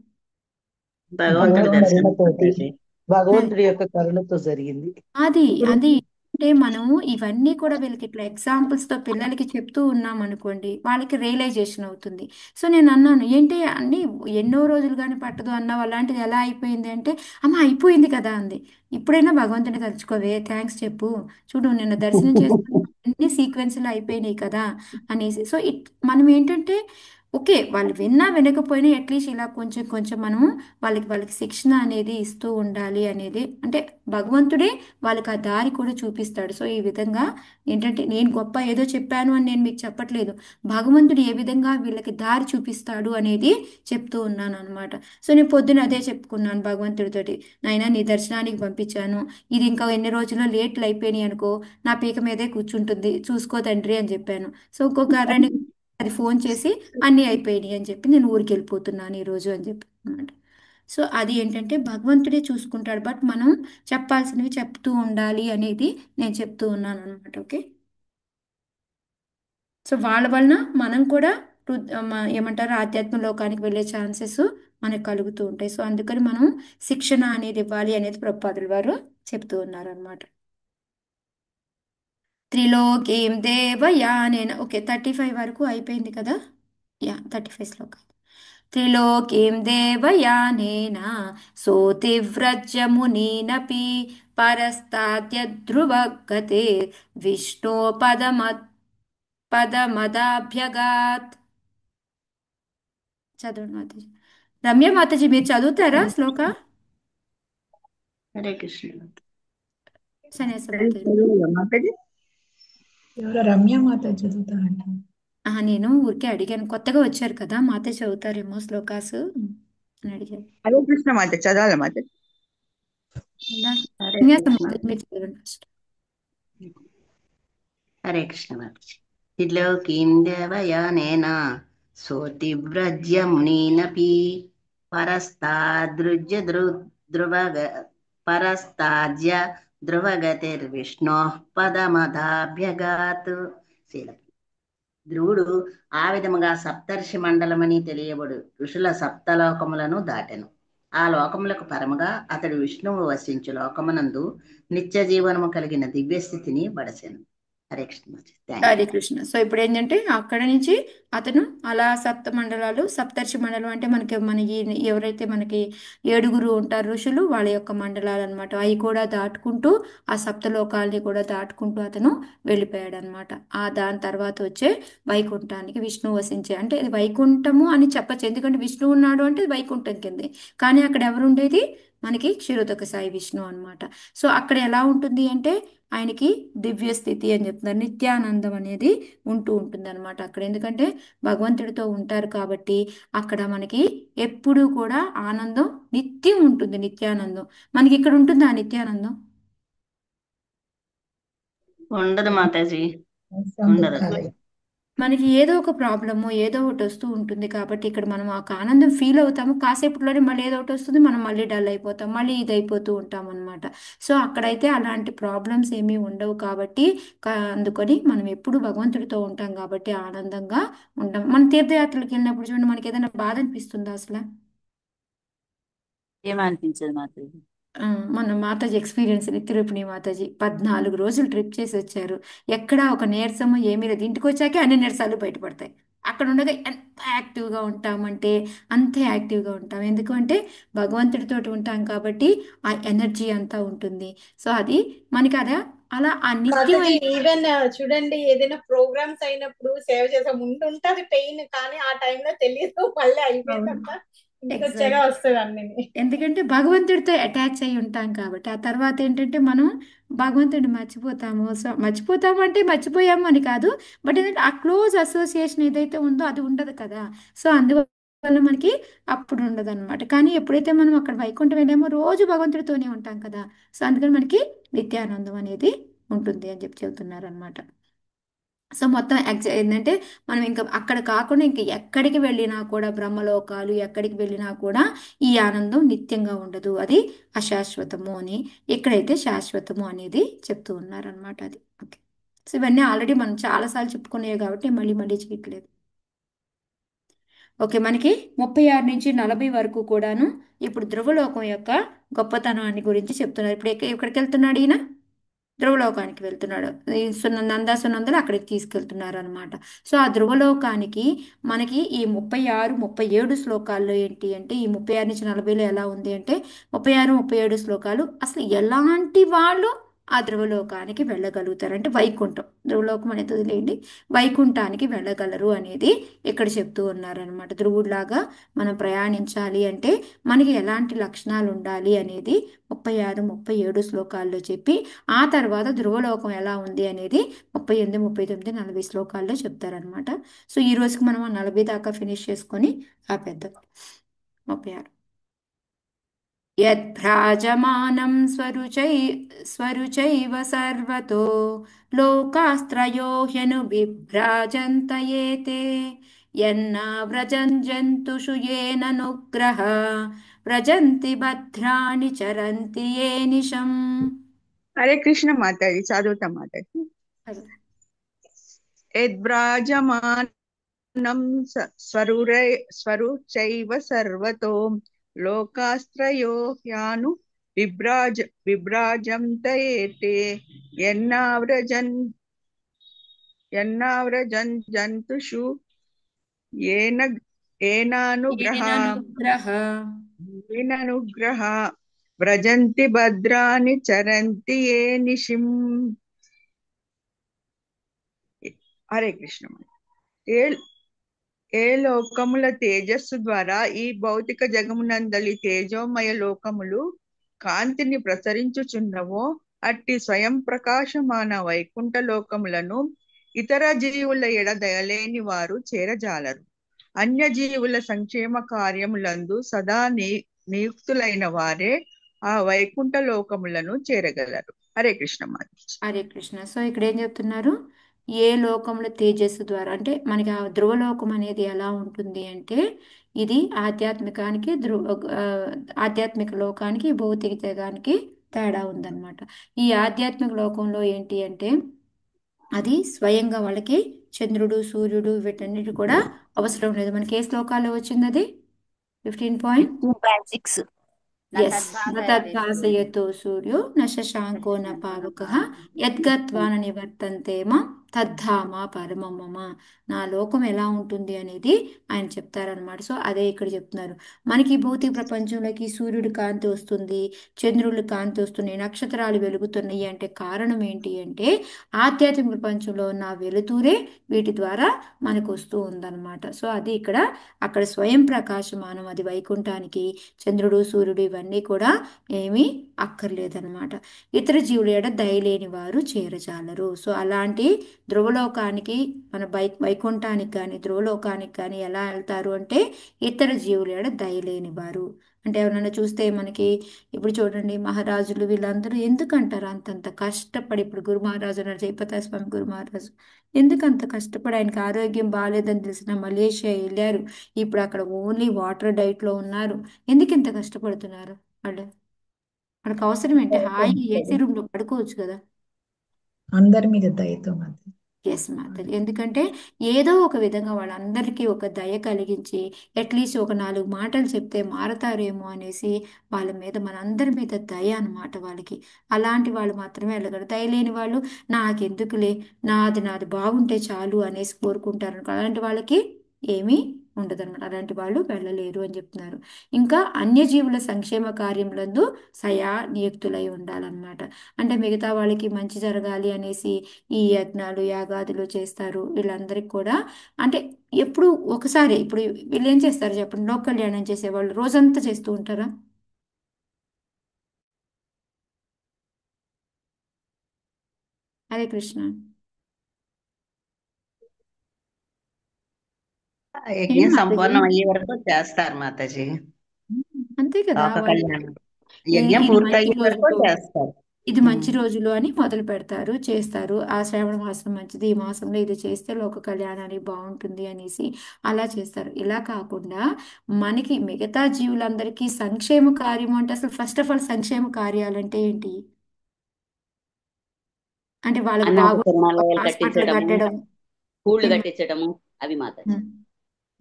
భగవంతుడి భగవత్ దర్శనం కరుణతోటి మాతాజీ. భగవంతుడి యొక్క కరుణతో జరిగింది. అది ఇప్పుడు అది అంటే మనము ఇవన్నీ కూడా వీళ్ళకి ఇట్లా ఎగ్జాంపుల్స్తో పిల్లలకి చెప్తూ ఉన్నాం అనుకోండి, వాళ్ళకి రియలైజేషన్ అవుతుంది. సో నేను అన్నాను ఏంటి అన్ని ఎన్నో రోజులు కానీ పట్టదు అన్నావు, అలాంటిది ఎలా అయిపోయింది అంటే అమ్మ అయిపోయింది కదా అంది. ఇప్పుడైనా భగవంతుని తలుచుకోవే, థ్యాంక్స్ చెప్పు, చూడు నిన్న దర్శనం చేసుకుని అన్ని సీక్వెన్స్లు అయిపోయినాయి కదా అనేసి. సో మనం ఏంటంటే ఓకే వాళ్ళు విన్నా వినకపోయినా అట్లీస్ట్ ఇలా కొంచెం కొంచెం మనము వాళ్ళకి శిక్షణ అనేది ఇస్తూ ఉండాలి అనేది, అంటే భగవంతుడే వాళ్ళకి ఆ దారి కూడా చూపిస్తాడు. సో ఈ విధంగా ఏంటంటే నేను గొప్ప ఏదో చెప్పాను అని నేను మీకు చెప్పట్లేదు, భగవంతుడు ఏ విధంగా వీళ్ళకి దారి చూపిస్తాడు అనేది చెప్తూ ఉన్నాను అనమాట. సో నేను పొద్దున అదే చెప్పుకున్నాను భగవంతుడితోటి, నాయనా నీ దర్శనానికి పంపించాను, ఇది ఇంకా ఎన్ని రోజుల్లో లేట్లు అయిపోయినాయి అనుకో, నా పీక మీదే కూర్చుంటుంది, చూసుకో తండ్రి అని చెప్పాను. సో ఇంకొక అది ఫోన్ చేసి అన్నీ అయిపోయినాయి అని చెప్పి నేను ఊరికి వెళ్ళిపోతున్నాను ఈరోజు అని చెప్పి అనమాట. సో అది ఏంటంటే భగవంతుడే చూసుకుంటాడు, బట్ మనం చెప్పాల్సినవి చెప్తూ ఉండాలి అనేది నేను చెప్తూ ఉన్నాను అనమాట. ఓకే, సో వాళ్ళ వలన మనం కూడా ఏమంటారు ఆధ్యాత్మ లోకానికి వెళ్ళే ఛాన్సెస్ మనకు కలుగుతూ ఉంటాయి. సో అందుకని మనం శిక్షణ అనేది ఇవ్వాలి అనేది ప్రభుపాదుల వారు చెప్తూ ఉన్నారు అనమాట. త్రిలోకీం దేవయానేన, ఓకే 35 వరకు అయిపోయింది కదా. యా 35 శ్లోకాలు. త్రిలోకీం దేవయానేన సోతివ్రజమునీనపి పరస్తాద్యధ్రువగతే విష్ణో పదమదాభ్యగాత్. చదవండి మాతాజీ. రమ్య మాతాజీ మీరు చదువుతారా శ్లోక? హరే కృష్ణ. సన్యాస మాతాజీ. మాతాజీ ఎవరో రమ్య మాత చదువుతారంట. నేను ఊరికే అడిగాను, కొత్తగా వచ్చారు కదా మాతాజీ చదువుతారేమో శ్లోకాసు అని అడిగాను. హరే కృష్ణ మాత చదవాలి మాతాజీ. హరే సన్యాస కృష్ణ. మాతాజీ మీరు చదవండి ఫస్ట్. హరే కృష్ణ మాతాజీ. త్రిలోకీం దేవయానేన సోతివ్రజ్యమునీనపి పరస్తాదృజ్య ధ్రువగ పరస్తాజ్య ధ్రువగతిర్విష్ణో పదమదాభ్యగాత్. శీలం. ధ్రువుడు ఆ విధముగా సప్తర్షి మండలమని తెలియబడు ఋషుల సప్తలోకములను దాటెను. ఆ లోకములకు పరముగా అతడు విష్ణువు వసించు లోకమునందు నిత్య జీవనము కలిగిన దివ్యస్థితిని బడసెను. హరే కృష్ణ. హరే కృష్ణ. సో ఇప్పుడు ఏంటంటే అక్కడ నుంచి అతను అలా సప్త మండలాలు, సప్తర్షి మండలం అంటే ఎవరైతే మనకి 7 ఉంటారు ఋషులు, వాళ్ళ యొక్క మండలాలు అనమాట, అవి కూడా దాటుకుంటూ ఆ సప్తలోకాలని కూడా దాటుకుంటూ అతను వెళ్ళిపోయాడు అనమాట. దాని తర్వాత వచ్చే వైకుంఠానికి విష్ణువు వసించే, అంటే ఇది వైకుంఠము అని చెప్పచ్చు, ఎందుకంటే విష్ణువు ఉన్నాడు అంటే వైకుంఠం కిందే, కానీ అక్కడ ఎవరు ఉండేది మనకి క్షీరోదక సాయి విష్ణు అనమాట. సో అక్కడ ఎలా ఉంటుంది అంటే ఆయనకి దివ్య స్థితి అని చెప్తున్నారు, నిత్యానందం అనేది ఉంటూ ఉంటుంది అనమాట అక్కడ, ఎందుకంటే భగవంతుడితో ఉంటారు కాబట్టి అక్కడ మనకి ఎప్పుడూ కూడా ఆనందం నిత్యం ఉంటుంది, నిత్యానందం. మనకి ఇక్కడ ఉంటుంది ఆ నిత్యానందం? ఉండదు మాతాజీ, ఉండదు. మనకి ఏదో ఒక ప్రాబ్లము ఏదో ఒకటి వస్తూ ఉంటుంది కాబట్టి ఇక్కడ మనం ఆ ఆనందం ఫీల్ అవుతాము, కాసేపట్లోనే మళ్ళీ ఏదో ఒకటి వస్తుంది, మనం మళ్ళీ డల్ అయిపోతాం, మళ్ళీ ఇది అయిపోతూ ఉంటాం అనమాట. సో అక్కడైతే అలాంటి ప్రాబ్లమ్స్ ఏమీ ఉండవు కాబట్టి అందుకని మనం ఎప్పుడు భగవంతుడితో ఉంటాం కాబట్టి ఆనందంగా ఉంటాం. మన తీర్థయాత్రలకు వెళ్ళినప్పుడు చూడండి, మనకి ఏదైనా బాధ అనిపిస్తుందా అసలు? ఏమనిపించదు మాతాజీ. మన మాతాజీ ఎక్స్పీరియన్స్ తిరుపతి మాతాజీ 14 రోజులు ట్రిప్ చేసి వచ్చారు, ఎక్కడా ఒక నీరసము ఏమీ లేదు, ఇంటికి వచ్చాకే అన్ని నీరసాలు బయటపడతాయి. అక్కడ ఉండగా ఎంత యాక్టివ్గా ఉంటామంటే అంతే యాక్టివ్గా ఉంటాం, ఎందుకంటే భగవంతుడితో ఉంటాం కాబట్టి ఆ ఎనర్జీ అంతా ఉంటుంది. సో అది మనకి అలా ఆ నిత్యం ఈవెన్ చూడండి, ఏదైనా ప్రోగ్రామ్స్ అయినప్పుడు సేవ చేసే ముందు ఉంటుంది పెయిన్, కానీ ఆ టైంలో తెలియదు, మళ్ళీ అయిపోయిందంట ఇంకొచ్చాగా వస్తుంది అన్ని. ఎందుకంటే భగవంతుడితో అటాచ్ అయి ఉంటాం కాబట్టి ఆ తర్వాత ఏంటంటే మనం భగవంతుడిని మర్చిపోతాము. సో మర్చిపోతాము అంటే మర్చిపోయాము అని కాదు, బట్ ఏంటంటే ఆ క్లోజ్ అసోసియేషన్ ఏదైతే ఉందో అది ఉండదు కదా. సో అందువల్ల మనకి అప్పుడు ఉండదు అనమాట. కానీ ఎప్పుడైతే మనం అక్కడ వైకుంఠం వెళ్ళామో రోజు భగవంతుడితోనే ఉంటాం కదా, సో అందుకని మనకి నిత్యానందం అనేది ఉంటుంది అని చెప్పి చెబుతున్నారు అనమాట. సో మొత్తం ఏంటంటే మనం ఇంకా అక్కడ కాకుండా ఇంక ఎక్కడికి వెళ్ళినా కూడా బ్రహ్మలోకాలు ఎక్కడికి వెళ్ళినా కూడా ఈ ఆనందం నిత్యంగా ఉండదు, అది అశాశ్వతము అని. ఇక్కడైతే శాశ్వతము అనేది చెప్తూ ఉన్నారనమాట. అది ఓకే. సో ఇవన్నీ ఆల్రెడీ మనం చాలాసార్లు చెప్పుకునేవి కాబట్టి నేను మళ్ళీ మళ్ళీ చేయట్లేదు. ఓకే, మనకి 36 నుంచి 40 వరకు కూడాను ఇప్పుడు ధ్రువలోకం యొక్క గొప్పతనాన్ని గురించి చెప్తున్నారు. ఇప్పుడు ఎక్కడికి వెళ్తున్నాడు ఈయన? ధ్రువలోకానికి వెళ్తున్నాడు. ఈ నందా సునందలు అక్కడికి తీసుకెళ్తున్నారు అనమాట. సో ఆ ధ్రువలోకానికి మనకి ఈ 36, 37 శ్లోకాల్లో ఏంటి అంటే, ఈ 36 నుంచి 40లో ఎలా ఉంది అంటే 36, 37 శ్లోకాలు అసలు ఎలాంటి వాళ్ళు ఆ ధ్రువలోకానికి వెళ్ళగలుగుతారు అంటే వైకుంఠం, ధ్రువలోకం అనేది వదిలేయండి, వైకుంఠానికి వెళ్ళగలరు అనేది ఇక్కడ చెప్తూ ఉన్నారనమాట. ధ్రువుడిలాగా మనం ప్రయాణించాలి అంటే మనకి ఎలాంటి లక్షణాలు ఉండాలి అనేది 36, 37 శ్లోకాల్లో చెప్పి ఆ తర్వాత ధ్రువలోకం ఎలా ఉంది అనేది 38, 39, 40 శ్లోకాల్లో చెప్తారనమాట. సో ఈ రోజుకి మనం ఆ 40 దాకా ఫినిష్ చేసుకొని ఆపేద్దాం. 36. యద్భ్రాజమానం స్వరుచైవ సర్వతో లోకాస్త్రయో హ్యను బిభ్రాజంత ఏతే యన్నావ్రజంజంతుషు ఏననుగ్రహ వ్రజంతి భద్రాణి చరంతి ఏ నిశం. హరే కృష్ణ మాతాజీ, చదువుతా మాతాజీ. యద్వ్రాజమానం స్వరుచైవ సర్వతో లోకాస్త్రయో హ్యాను విభ్రాజంత ఏతే యన్నావ్రజంజంతుషు ఏనానుగ్రహ వ్రజంతి భద్రాని చరంతి ఏ నిశిం. హరే కృష్ణ. ఏ లోకముల తేజస్సు ద్వారా ఈ భౌతిక జగమునందలి తేజోమయ లోకములు కాంతిని ప్రసరించుచున్నవో అట్టి స్వయం ప్రకాశమాన వైకుంఠ లోకములను ఇతర జీవుల ఎడ దయలేని వారు చేరజాలరు. అన్య జీవుల సంక్షేమ కార్యములందు సదా నియుక్తులైన వారే ఆ వైకుంఠ లోకములను చేరగలరు. హరే కృష్ణ మాతాజీ. హరే కృష్ణ. సో ఇక్కడ ఏం చెప్తున్నారు? ఏ లోకముల తేజస్సు ద్వారా అంటే మనకి ఆ ధ్రువలోకం అనేది ఎలా ఉంటుంది అంటే ఇది ఆధ్యాత్మికానికి ఆధ్యాత్మిక లోకానికి భౌతిక జగానికి తేడా ఉందన్నమాట. ఈ ఆధ్యాత్మిక లోకంలో ఏంటి అంటే అది స్వయంగా వాళ్ళకి చంద్రుడు, సూర్యుడు వీటన్నిటి కూడా అవసరం లేదు. మనకి ఏ శ్లోకాల్లో వచ్చింది అది? 15.6 ఎస్. నతద్భాసయతో సూర్యో న శశాంకో న పావకః యద్గత్వా న నివర్తంతే మాం తద్ధామ పరమం మమ. నా లోకం ఎలా ఉంటుంది అనేది ఆయన చెప్తారనమాట. సో అదే ఇక్కడ చెప్తున్నారు. మనకి భౌతిక ప్రపంచంలోకి సూర్యుడి కాంతి వస్తుంది, చంద్రుడి కాంతి వస్తున్నాయి, నక్షత్రాలు వెలుగుతున్నాయి అంటే కారణం ఏంటి అంటే ఆధ్యాత్మిక ప్రపంచంలో ఉన్న వెలుతురే వీటి ద్వారా మనకు వస్తూ ఉందన్నమాట. సో అది ఇక్కడ అక్కడ స్వయం ప్రకాశమానం, అది వైకుంఠానికి చంద్రుడు, సూర్యుడు ఇవన్నీ కూడా ఏమీ అక్కర్లేదన్నమాట. ఇతర జీవుల ఎడ దయలేని వారు చేరజాలరు. సో అలాంటి ధ్రువలోకానికి మన వైకుంఠానికి కానీ ధ్రువలోకానికి కానీ ఎలా వెళ్తారు అంటే ఇతర జీవుల ఎడ దయలేని వారు. అంటే ఎవరైనా చూస్తే మనకి ఇప్పుడు చూడండి మహారాజులు వీళ్ళందరూ ఎందుకంటారు అంతంత కష్టపడి, ఇప్పుడు గురు మహారాజు అన్నారు, జయపతాయ స్వామి గురు మహారాజు ఎందుకంత కష్టపడి, ఆయనకి ఆరోగ్యం బాగాలేదని తెలిసిన మలేషియా వెళ్ళారు, ఇప్పుడు అక్కడ ఓన్లీ వాటర్ డైట్లో ఉన్నారు. ఎందుకు ఇంత కష్టపడుతున్నారు? వాళ్ళకి అవసరం ఏంటి? హాయిగా ఏసీ రూమ్లో పడుకోవచ్చు కదా. అందరి మీద దయతో మాత్రం. ఎస్ మాతలు. ఎందుకంటే ఏదో ఒక విధంగా వాళ్ళందరికీ ఒక దయ కలిగించి అట్లీస్ట్ ఒక 4 మాటలు చెప్తే మారతారేమో అనేసి వాళ్ళ మీద, మనందరి మీద దయ అన్నమాట వాళ్ళకి. అలాంటి వాళ్ళు మాత్రమే వెళ్ళగలరు. దయ లేని వాళ్ళు నాకెందుకులే, నాది బాగుంటే చాలు అనేసి కోరుకుంటారు. అలాంటి వాళ్ళకి ఏమీ ఉండదన్నమాట. అలాంటి వాళ్ళు వెళ్ళలేరు అని చెప్తున్నారు. ఇంకా అన్యజీవుల సంక్షేమ కార్యములందు నియుక్తులై ఉండాలన్నమాట. అంటే మిగతా వాళ్ళకి మంచి జరగాలి అనేసి ఈ యజ్ఞాలు, యాగాదులు చేస్తారు. వీళ్ళందరికీ కూడా అంటే ఎప్పుడు ఒకసారి, ఇప్పుడు వీళ్ళు ఏం చేస్తారు చెప్పండి, లోక కళ్యాణం చేసేవాళ్ళు రోజంతా చేస్తూ ఉంటారా? హరే కృష్ణ. యజ్ఞం సంపూర్ణం అయ్యే వరకు చేస్తారు మాతాజీ. అంతే కదా. లోక కళ్యాణం ఈ యజ్ఞం ఈ పూర్తయ్యే మంచి వరకు రోజులు చేస్తారు. ఇది మంచి రోజులు అని మొదలు పెడతారు, చేస్తారు. ఆ శ్రావణ మాసం మంచిది, ఈ మాసంలో ఇది చేస్తే లోక కళ్యాణానికి బాగుంటుంది అనేసి అలా చేస్తారు. ఇలా కాకుండా మనకి మిగతా జీవులందరికీ సంక్షేమ కార్యం అంటే అసలు ఫస్ట్ ఆఫ్ ఆల్ సంక్షేమ కార్యాలంటే ఏంటి? అంటే వాళ్ళకి అనాథ బాగు శరణాలయాలు హాస్పిటల్ కట్టించడము, కట్టడం. స్కూళ్ళు ఉమ్, కట్టించడము అవి మాతాజీ. ఉమ్.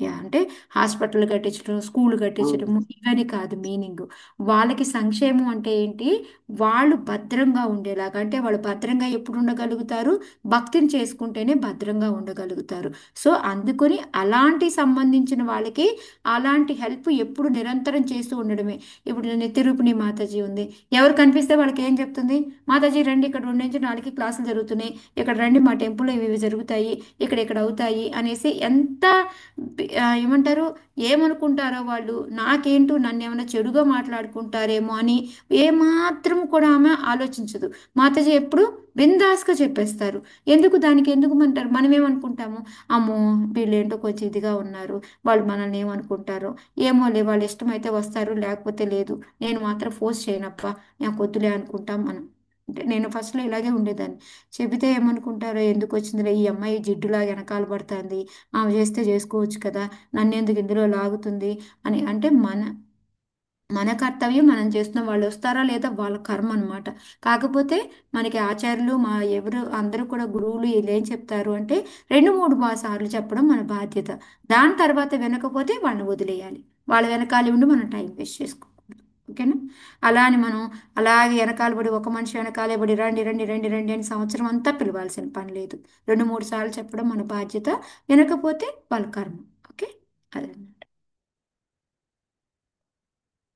యా అంటే హాస్పిటల్ కట్టించడం, స్కూల్ కట్టించడం ఇవని కాదు మీనింగ్. వాళ్ళకి సంక్షేమం అంటే ఏంటి? వాళ్ళు భద్రంగా ఉండేలాగా, అంటే వాళ్ళు భద్రంగా ఎప్పుడు ఉండగలుగుతారు? భక్తిని చేసుకుంటేనే భద్రంగా ఉండగలుగుతారు. సో అందుకని అలాంటి సంబంధించిన వాళ్ళకి అలాంటి హెల్ప్ ఎప్పుడు నిరంతరం చేస్తూ ఉండడమే. ఇప్పుడు నేను తిరుపతి మాతాజీ ఉంది, ఎవరు కనిపిస్తే వాళ్ళకి ఏం చెప్తుంది? మాతాజీ రండి, ఇక్కడ 2 నుంచి 4 క్లాసులు జరుగుతున్నాయి, ఇక్కడ రండి మా టెంపుల్లో ఇవి జరుగుతాయి, ఇక్కడ అవుతాయి అనేసి ఎంత ఏమంటారు, ఏమనుకుంటారో వాళ్ళు, నాకేంటో నన్ను ఏమైనా చెడుగా మాట్లాడుకుంటారేమో అని ఏమాత్రం కూడా ఆమె ఆలోచించదు. మాతాజీ ఎప్పుడు బిందాస్గా చెప్పేస్తారు. దానికి ఎందుకు అంటారు? మనం ఏమనుకుంటాము, అమ్మో వీళ్ళేంటో కొంచెం ఇదిగా ఉన్నారు, వాళ్ళు మనల్ని ఏమనుకుంటారో ఏమోలే, వాళ్ళ ఇష్టమైతే వస్తారు లేకపోతే లేదు, నేను మాత్రం ఫోర్స్ చేయనప్ప, నాకు వద్దులే అనుకుంటాం మనం. అంటే నేను ఫస్ట్లో ఇలాగే ఉండేదాన్ని, చెబితే ఏమనుకుంటారో, ఎందుకు వచ్చిందిలే ఈ అమ్మాయి జిడ్డులా వెనకాల పడుతుంది, ఆమె చేస్తే చేసుకోవచ్చు కదా, నన్ను ఎందుకు ఇందులో లాగుతుంది అని. అంటే మన కర్తవ్యం మనం చేస్తున్నాం, వాళ్ళు వస్తారా లేదా వాళ్ళ కర్మ అనమాట. కాకపోతే మనకి ఆచార్యులు మా ఎవరు అందరూ కూడా గురువులు వీళ్ళు ఏం చెప్తారు అంటే 2, 3 సార్లు చెప్పడం మన బాధ్యత. దాని తర్వాత వినకపోతే వాళ్ళని వదిలేయాలి, వాళ్ళ వెనకాల ఉండి మనం టైం వేస్ట్ చేసుకోకూడదు. ఓకేనా? అలా అని మనం అలాగే వెనకాల పడి, ఒక మనిషి వెనకాలే పడి రండి రండి రండి రండి అని సంవత్సరం అంతా పిలవాల్సిన పని లేదు. 2, 3 సార్లు చెప్పడం మన బాధ్యత, వినకపోతే వాళ్ళ కర్మ. ఓకే, అదే.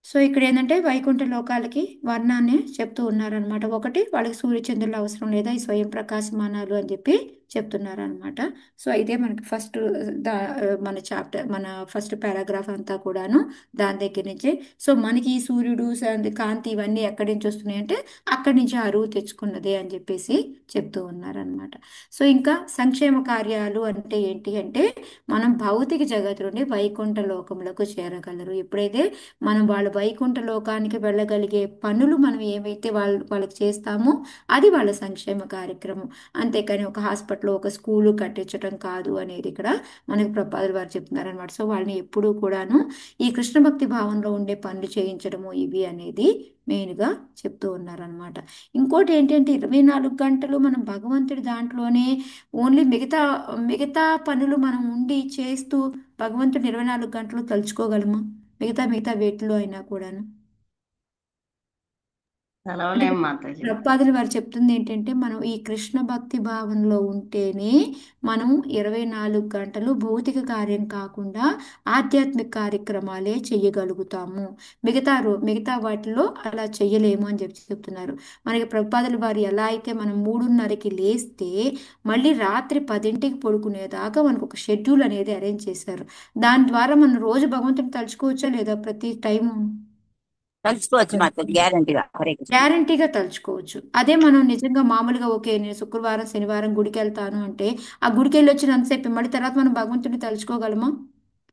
సో ఇక్కడ ఏంటంటే వైకుంఠ లోకాలకి వర్ణాన్ని చెప్తూ ఉన్నారనమాట. ఒకటి, వాళ్ళకి సూర్యచంద్రులు అవసరం లేదా, ఈ స్వయం ప్రకాశమానాలు అని చెప్పి చెప్తున్నారనమాట. సో ఇదే మనకి ఫస్ట్ మన చాప్టర్, మన ఫస్ట్ పారాగ్రాఫ్ అంతా కూడాను దాని దగ్గర నుంచి. సో మనకి ఈ సూర్యుడు కాంతి ఇవన్నీ ఎక్కడి నుంచి వస్తున్నాయి అంటే అక్కడి నుంచి అరువు తెచ్చుకున్నదే అని చెప్పేసి చెప్తూ ఉన్నారనమాట. సో ఇంకా సంక్షేమ కార్యాలు అంటే ఏంటి అంటే, మనం భౌతిక జగత్తు నుండి వైకుంఠ లోకములకు చేరగలరు. ఎప్పుడైతే మనం వాళ్ళ వైకుంఠ లోకానికి వెళ్ళగలిగే పనులు మనం ఏవైతే వాళ్ళకి చేస్తామో అది వాళ్ళ సంక్షేమ కార్యక్రమం. అంతేకాని ఒక హాస్పిటల్, ఒక స్కూలు కట్టించడం కాదు అనేది ఇక్కడ మనకి ప్రపాదులు వారు చెప్తున్నారనమాట. సో వాళ్ళని ఎప్పుడూ కూడాను ఈ కృష్ణ భక్తి భావంలో ఉండే పనులు చేయించడము ఇవి అనేది మెయిన్గా చెప్తూ ఉన్నారనమాట. ఇంకోటి ఏంటంటే 24 గంటలు మనం భగవంతుడి దాంట్లోనే ఓన్లీ మిగతా మిగతా పనులు మనం ఉండి చేస్తూ భగవంతుడిని 24 గంటలు తలుచుకోగలమా? మిగతా వేటిలో అయినా కూడాను. అంటే చదవలేం మాతాజీ. ప్రభుపాదులు వారు చెప్తుంది ఏంటంటే, మనం ఈ కృష్ణ భక్తి భావంలో ఉంటేనే మనం 24 గంటలు భౌతిక కార్యం కాకుండా ఆధ్యాత్మిక కార్యక్రమాలే చెయ్యగలుగుతాము. మిగతా వాటిలో అలా చెయ్యలేము అని చెప్పి చెప్తున్నారు. మనకి ప్రభుపాదులు వారు ఎలా అయితే మనం 3:30కి లేస్తే మళ్ళీ రాత్రి 10ంటికి పడుకునేదాకా మనకు ఒక షెడ్యూల్ అనేది అరేంజ్ చేశారు. దాని ద్వారా మనం రోజు భగవంతుని తలుచుకోవచ్చా లేదా? ప్రతి టైము తలుచుకోవచ్చు మాతాజీ, గ్యారంటీగా. హరే కృష్ణ. గ్యారంటీగా తలుచుకోవచ్చు. అదే మనం నిజంగా మామూలుగా ఓకే నేను శుక్రవారం శనివారం గుడికి వెళ్తాను అంటే ఆ గుడికి వెళ్ళి వచ్చినంతసేపు మళ్ళీ తర్వాత మనం భగవంతుడిని తలుచుకోగలమా?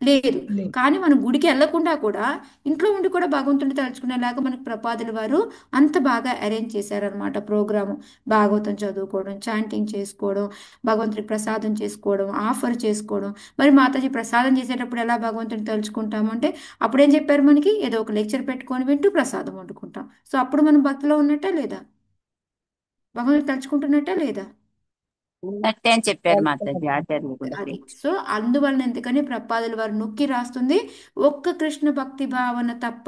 లేదు. లేదు. కానీ మనం గుడికి వెళ్ళకుండా కూడా ఇంట్లో ఉండి కూడా భగవంతుడిని తలుచుకునేలాగా మనకు ప్రపాదులు వారు అంత బాగా అరేంజ్ చేశారనమాట ప్రోగ్రాము. భాగవతం చదువుకోవడం, చాంటింగ్ చేసుకోవడం, భగవంతుడికి ప్రసాదం చేసుకోవడం, ఆఫర్ చేసుకోవడం. మరి మాతాజీ ప్రసాదం చేసేటప్పుడు ఎలా భగవంతుడిని తలుచుకుంటాము అంటే అప్పుడేం చెప్పారు మనకి? ఏదో ఒక లెక్చర్ పెట్టుకొని వింటూ ప్రసాదం వండుకుంటాం. సో అప్పుడు మనం భక్తిలో ఉన్నట్టా లేదా? భగవంతుడు తలుచుకుంటున్నట్టా లేదా? ఉన్నట్టే అని చెప్పారు మాతాజీ ఆచార్యులు కూడా. అది. సో అందువలన ఎందుకని ప్రపాదుల వారు నొక్కి రాస్తుంది, ఒక్క కృష్ణ భక్తి భావన తప్ప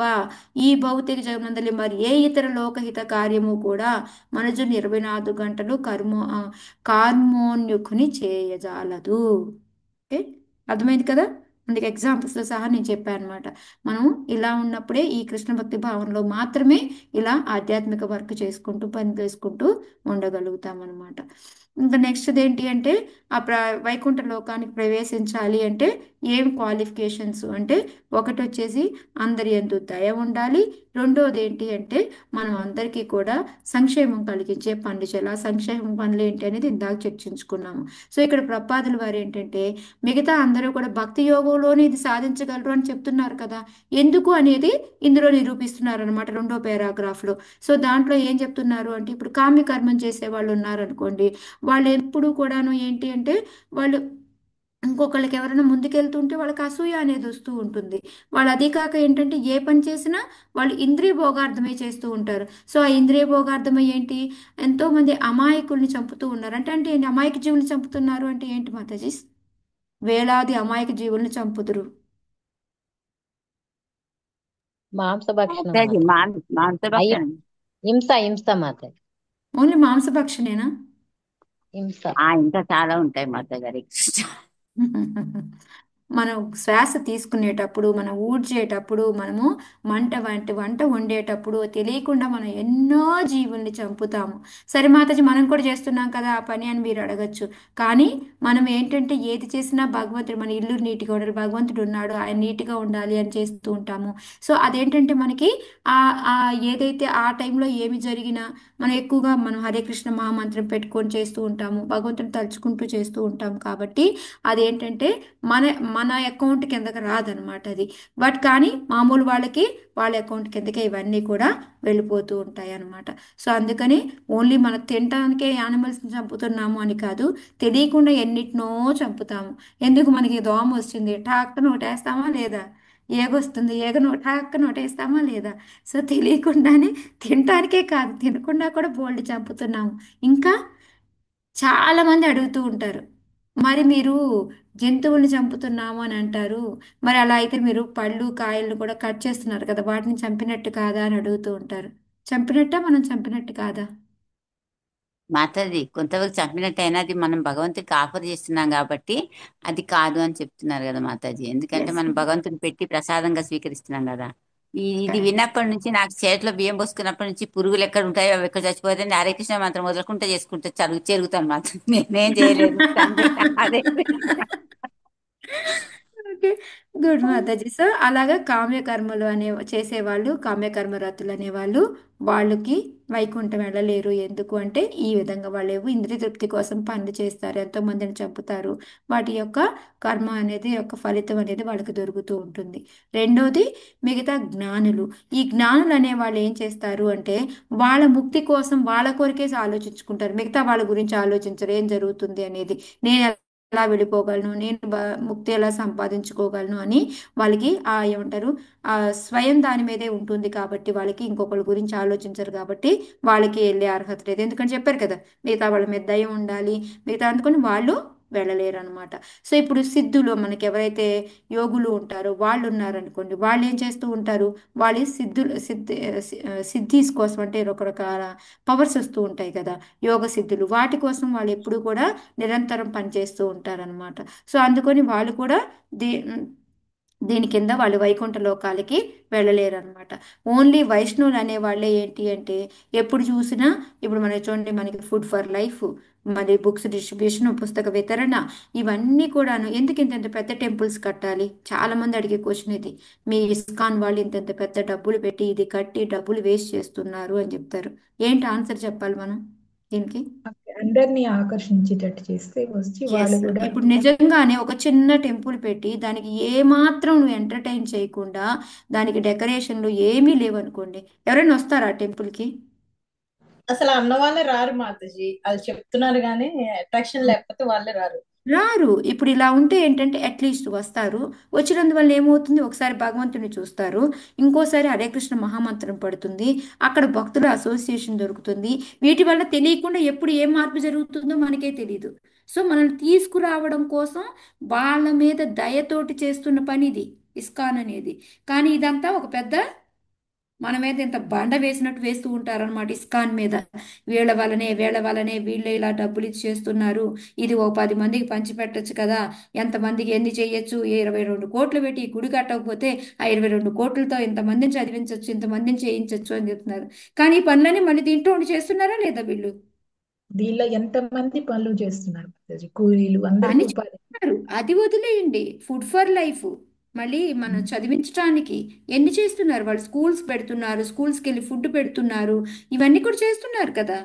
ఈ భౌతిక జగనందలి మరి ఏ ఇతర లోకహిత కార్యము కూడా మనజుని 24 గంటలు కార్మోన్యుఖుని చేయజాలదు. ఓకే, అర్థమైంది కదా? అందుకే ఎగ్జాంపుల్స్తో సహా నేను చెప్పాను అనమాట. మనం ఇలా ఉన్నప్పుడే ఈ కృష్ణ భక్తి భావనలో మాత్రమే ఇలా ఆధ్యాత్మిక వర్క్ చేసుకుంటూ పని చేసుకుంటూ ఉండగలుగుతాం అనమాట. ఇంకా నెక్స్ట్ ఏంటి అంటే వైకుంఠ లోకానికి ప్రవేశించాలి అంటే ఏం క్వాలిఫికేషన్స్ అంటే ఒకటి వచ్చేసి అందరి యందు దయ ఉండాలి. రెండోది ఏంటి అంటే మనం అందరికీ కూడా సంక్షేమం కలిగించే పనులు చేయాలి. ఆ సంక్షేమ పనులు ఏంటి అనేది ఇందాక చర్చించుకున్నాము. సో ఇక్కడ ప్రపాదుల వారు ఏంటంటే మిగతా అందరూ కూడా భక్తి యోగంలోనే ఇది సాధించగలరు అని చెప్తున్నారు కదా. ఎందుకు అనేది ఇందులో నిరూపిస్తున్నారు అనమాట రెండో పారాగ్రాఫ్లో. సో దాంట్లో ఏం చెప్తున్నారు అంటే ఇప్పుడు కామ్య కర్మం చేసే వాళ్ళు ఉన్నారనుకోండి, వాళ్ళు ఎప్పుడు కూడాను ఏంటి అంటే వాళ్ళు ఇంకొకళ్ళకి ఎవరైనా ముందుకెళ్తుంటే వాళ్ళకి అసూయ అనేది వస్తూ ఉంటుంది. వాళ్ళు అదే కాక ఏంటంటే ఏ పని చేసినా వాళ్ళు ఇంద్రియ భోగార్థమే చేస్తూ ఉంటారు. సో ఆ ఇంద్రియ భోగార్థమై ఏంటి ఎంతో మంది అమాయకుల్ని చంపుతూ ఉన్నారు. అంటే ఏంటి అమాయక జీవుల్ని చంపుతున్నారు అంటే ఏంటి మాతాజీ? వేలాది అమాయక జీవుల్ని చంపుదురు. మాంసభక్షణం మాతాజీ మాతాజీ. అయ్యో, మాంసభక్షణం. హింస మాతాజీ. ఓన్లీ మాంసభక్షణేనా? హింస. ఇంకా చాలా ఉంటాయి మాతాజీ. హరే కృష్ణ. మనం శ్వాస తీసుకునేటప్పుడు మనం ఊడ్చేటప్పుడు మనము వంట వండేటప్పుడు తెలియకుండా మనం ఎన్నో జీవుల్ని చంపుతాము. సరే మాతాజీ మనం కూడా చేస్తున్నాం కదా ఆ పని అని మీరు అడగచ్చు. కానీ మనం ఏంటంటే ఏది చేసినా భగవంతుడు మన ఇల్లు నీట్గా ఉండాలి, భగవంతుడు ఉన్నాడు ఆయన నీట్గా ఉండాలి అని చేస్తూ ఉంటాము. సో అదేంటంటే మనకి ఆ ఆ ఏదైతే ఆ టైంలో ఏమి జరిగినా మనం ఎక్కువగా మనం హరే కృష్ణ మహామంత్రం పెట్టుకొని చేస్తూ ఉంటాము, భగవంతుని తలుచుకుంటూ చేస్తూ ఉంటాం. కాబట్టి అదేంటంటే మన మన అకౌంట్ కిందకి రాదనమాట అది. బట్ కానీ మామూలు వాళ్ళకి వాళ్ళ అకౌంట్ కిందకే ఇవన్నీ కూడా వెళ్ళిపోతూ ఉంటాయి అన్నమాట. సో అందుకని ఓన్లీ మన తినటానికే యానిమల్స్ని చంపుతున్నాము అని కాదు, తెలియకుండా ఎన్నిటినో చంపుతాము. ఎందుకు మనకి దోమ వస్తుంది ఠాక్ నోటేస్తామా లేదా, ఏగొస్తుంది ఠాక్ నోటేస్తామా లేదా. సో తెలియకుండానే తినటానికే కాదు తినకుండా కూడా బోల్డ్ చంపుతున్నాము. ఇంకా చాలా మంది అడుగుతూ ఉంటారు మరి మీరు జంతువుల్ని చంపుతున్నాము అని అంటారు, మరి అలా అయితే మీరు పళ్ళు కాయలను కూడా కట్ చేస్తున్నారు కదా వాటిని చంపినట్టు కాదా అని అడుగుతూ ఉంటారు. చంపినట్ట మనం చంపినట్టు కాదా? మాతాజీ కొంతవరకు చంపినట్టయినా అది మనం భగవంతుడికి ఆఫర్ చేస్తున్నాం కాబట్టి అది కాదు అని చెప్తున్నారు కదా మాతాజీ. ఎందుకంటే ఎస్, మనం భగవంతుని పెట్టి ప్రసాదంగా స్వీకరిస్తున్నాం కదా. ఇది కరెక్ట్. విన్నప్పటి నుంచి నాకు చేతిలో బియ్యం పోసుకున్నప్పటి నుంచి పురుగులు ఎక్కడ ఉంటాయో అవి ఎక్కడ చచ్చిపోతాయి హరే కృష్ణ మాత్రం వదలకుండా చేసుకుంటే చెరుగుతాను మాత్రం. నేనేం చేయలేదు అదే. Okay, good Mataji. సో అలాగా కామ్యకర్మలు అనే చేసేవాళ్ళు కామ్యకర్మరతులు అనేవాళ్ళు వాళ్ళకి వైకుంఠం వెళ్ళలేరు. ఎందుకు అంటే ఈ విధంగా వాళ్ళు ఇంద్రియ తృప్తి కోసం పనులు చేస్తారు, ఎంతో మందిని చంపుతారు, వాటి యొక్క కర్మ అనేది యొక్క ఫలితం అనేది వాళ్ళకి దొరుకుతూ ఉంటుంది. రెండోది మిగతా జ్ఞానులు. ఈ జ్ఞానులు అనే వాళ్ళు ఏం చేస్తారు అంటే వాళ్ళ ముక్తి కోసం వాళ్ళ కొరికే ఆలోచించుకుంటారు, మిగతా వాళ్ళ గురించి ఆలోచించరు ఏం జరుగుతుంది అనేది. నేను ఎలా వెళ్ళిపోగలను, నేను ముక్తి ఎలా సంపాదించుకోగలను అని వాళ్ళకి ఆ ఏమంటారు ఆ స్వయం దాని మీదే ఉంటుంది. కాబట్టి వాళ్ళకి ఇంకొకరి గురించి ఆలోచించరు, కాబట్టి వాళ్ళకి వెళ్ళే అర్హత లేదు. ఎందుకంటే చెప్పారు కదా మిగతా వాళ్ళ మీద దయ ఉండాలి, మిగతా అందుకొని వాళ్ళు వెళ్ళలేరు అనమాట. సో ఇప్పుడు సిద్ధులు మనకి ఎవరైతే యోగులు ఉంటారో వాళ్ళు ఉన్నారనుకోండి, వాళ్ళు ఏం చేస్తూ ఉంటారు, వాళ్ళు సిద్ధీస్ కోసం అంటే రకరకాల పవర్స్ వస్తూ ఉంటాయి కదా యోగ సిద్ధులు, వాటి కోసం వాళ్ళు ఎప్పుడు కూడా నిరంతరం పనిచేస్తూ ఉంటారనమాట. సో అందుకని వాళ్ళు కూడా దీ దీని కింద వాళ్ళు వైకుంఠ లోకాలకి వెళ్ళలేరు అనమాట. ఓన్లీ వైష్ణవులు అనే వాళ్ళే ఏంటి అంటే ఎప్పుడు చూసినా ఇప్పుడు మన చూడండి మనకి ఫుడ్ ఫర్ లైఫ్, మరి బుక్స్ డిస్ట్రిబ్యూషన్, పుస్తక వితరణ, ఇవన్నీ కూడాను ఎందుకు ఇంత పెద్ద టెంపుల్స్ కట్టాలి. చాలా మంది అడిగే క్వశ్చన్ ఇది. మీ ఇస్కాన్ వాళ్ళు ఇంత పెద్ద డబ్బులు పెట్టి ఇది కట్టి డబ్బులు వేస్ట్ చేస్తున్నారు అని చెప్తారు. ఏంటి ఆన్సర్ చెప్పాలి మనం దీనికి? అందరినీ ఆకర్షించేటట్టు చేస్తే వచ్చి ఎస్, వాళ్ళు కూడా ఇప్పుడు నిజంగానే ఒక చిన్న టెంపుల్ పెట్టి దానికి ఏమాత్రం నువ్వు ఎంటర్టైన్ చేయకుండా దానికి డెకరేషన్లు ఏమీ లేవనుకోండి, ఎవరైనా వస్తారా ఆ టెంపుల్కి? అసలు అన్న వాళ్ళే రారు మాతాజీ, అది చెప్తున్నారు కానీ అట్రాక్షన్ లేకపోతే వాళ్ళే రారు. రారు. ఇప్పుడు ఇలా ఉంటే ఏంటంటే అట్లీస్ట్ వస్తారు, వచ్చినందువల్ల ఏమవుతుంది ఒకసారి భగవంతుని చూస్తారు, ఇంకోసారి హరే కృష్ణ మహామంత్రం పడుతుంది, అక్కడ భక్తుల అసోసియేషన్ దొరుకుతుంది. వీటి వల్ల తెలియకుండా ఎప్పుడు ఏం మార్పు జరుగుతుందో మనకే తెలియదు. సో మనల్ని తీసుకురావడం కోసం వాళ్ళ మీద దయతోటి చేస్తున్న పని ఇది ఇస్కాన్ అనేది. కానీ ఇదంతా ఒక పెద్ద మన మీద ఇంత బండ వేసినట్టు వేస్తూ ఉంటారన్నమాట ఇస్కాన్ మీద. వీళ్ళ వల్లనే వీళ్ళు ఇలా డబ్బులు ఇచ్చేస్తున్నారు, ఇది ఓ 10 మందికి పంచిపెట్టచ్చు కదా, ఎంతమందికి ఎన్ని చేయొచ్చు, 22 కోట్లు పెట్టి ఈ గుడి కట్టకపోతే ఆ 22 కోట్లతో ఇంతమందిని చదివించవచ్చు, ఇంతమందిని చేయించవచ్చు అని చెప్తున్నారు. కానీ ఈ పనులన్నీ మళ్ళీ దీంట్లో ఉండి చేస్తున్నారా లేదా వీళ్ళు? దీనిలో ఎంతమంది పనులు చేస్తున్నారు మాతాజీ, కూలీలు అందరికీ పని ఉపాధి. చేస్తున్నారు, అది వదిలేయండి. ఫుడ్ ఫర్ లైఫ్ మళ్ళీ మనం చదివించడానికి ఎన్ని చేస్తున్నారు వాళ్ళు. స్కూల్స్ పెడుతున్నారు, స్కూల్స్కి వెళ్ళి ఫుడ్ పెడుతున్నారు, ఇవన్నీ కూడా చేస్తున్నారు కదా.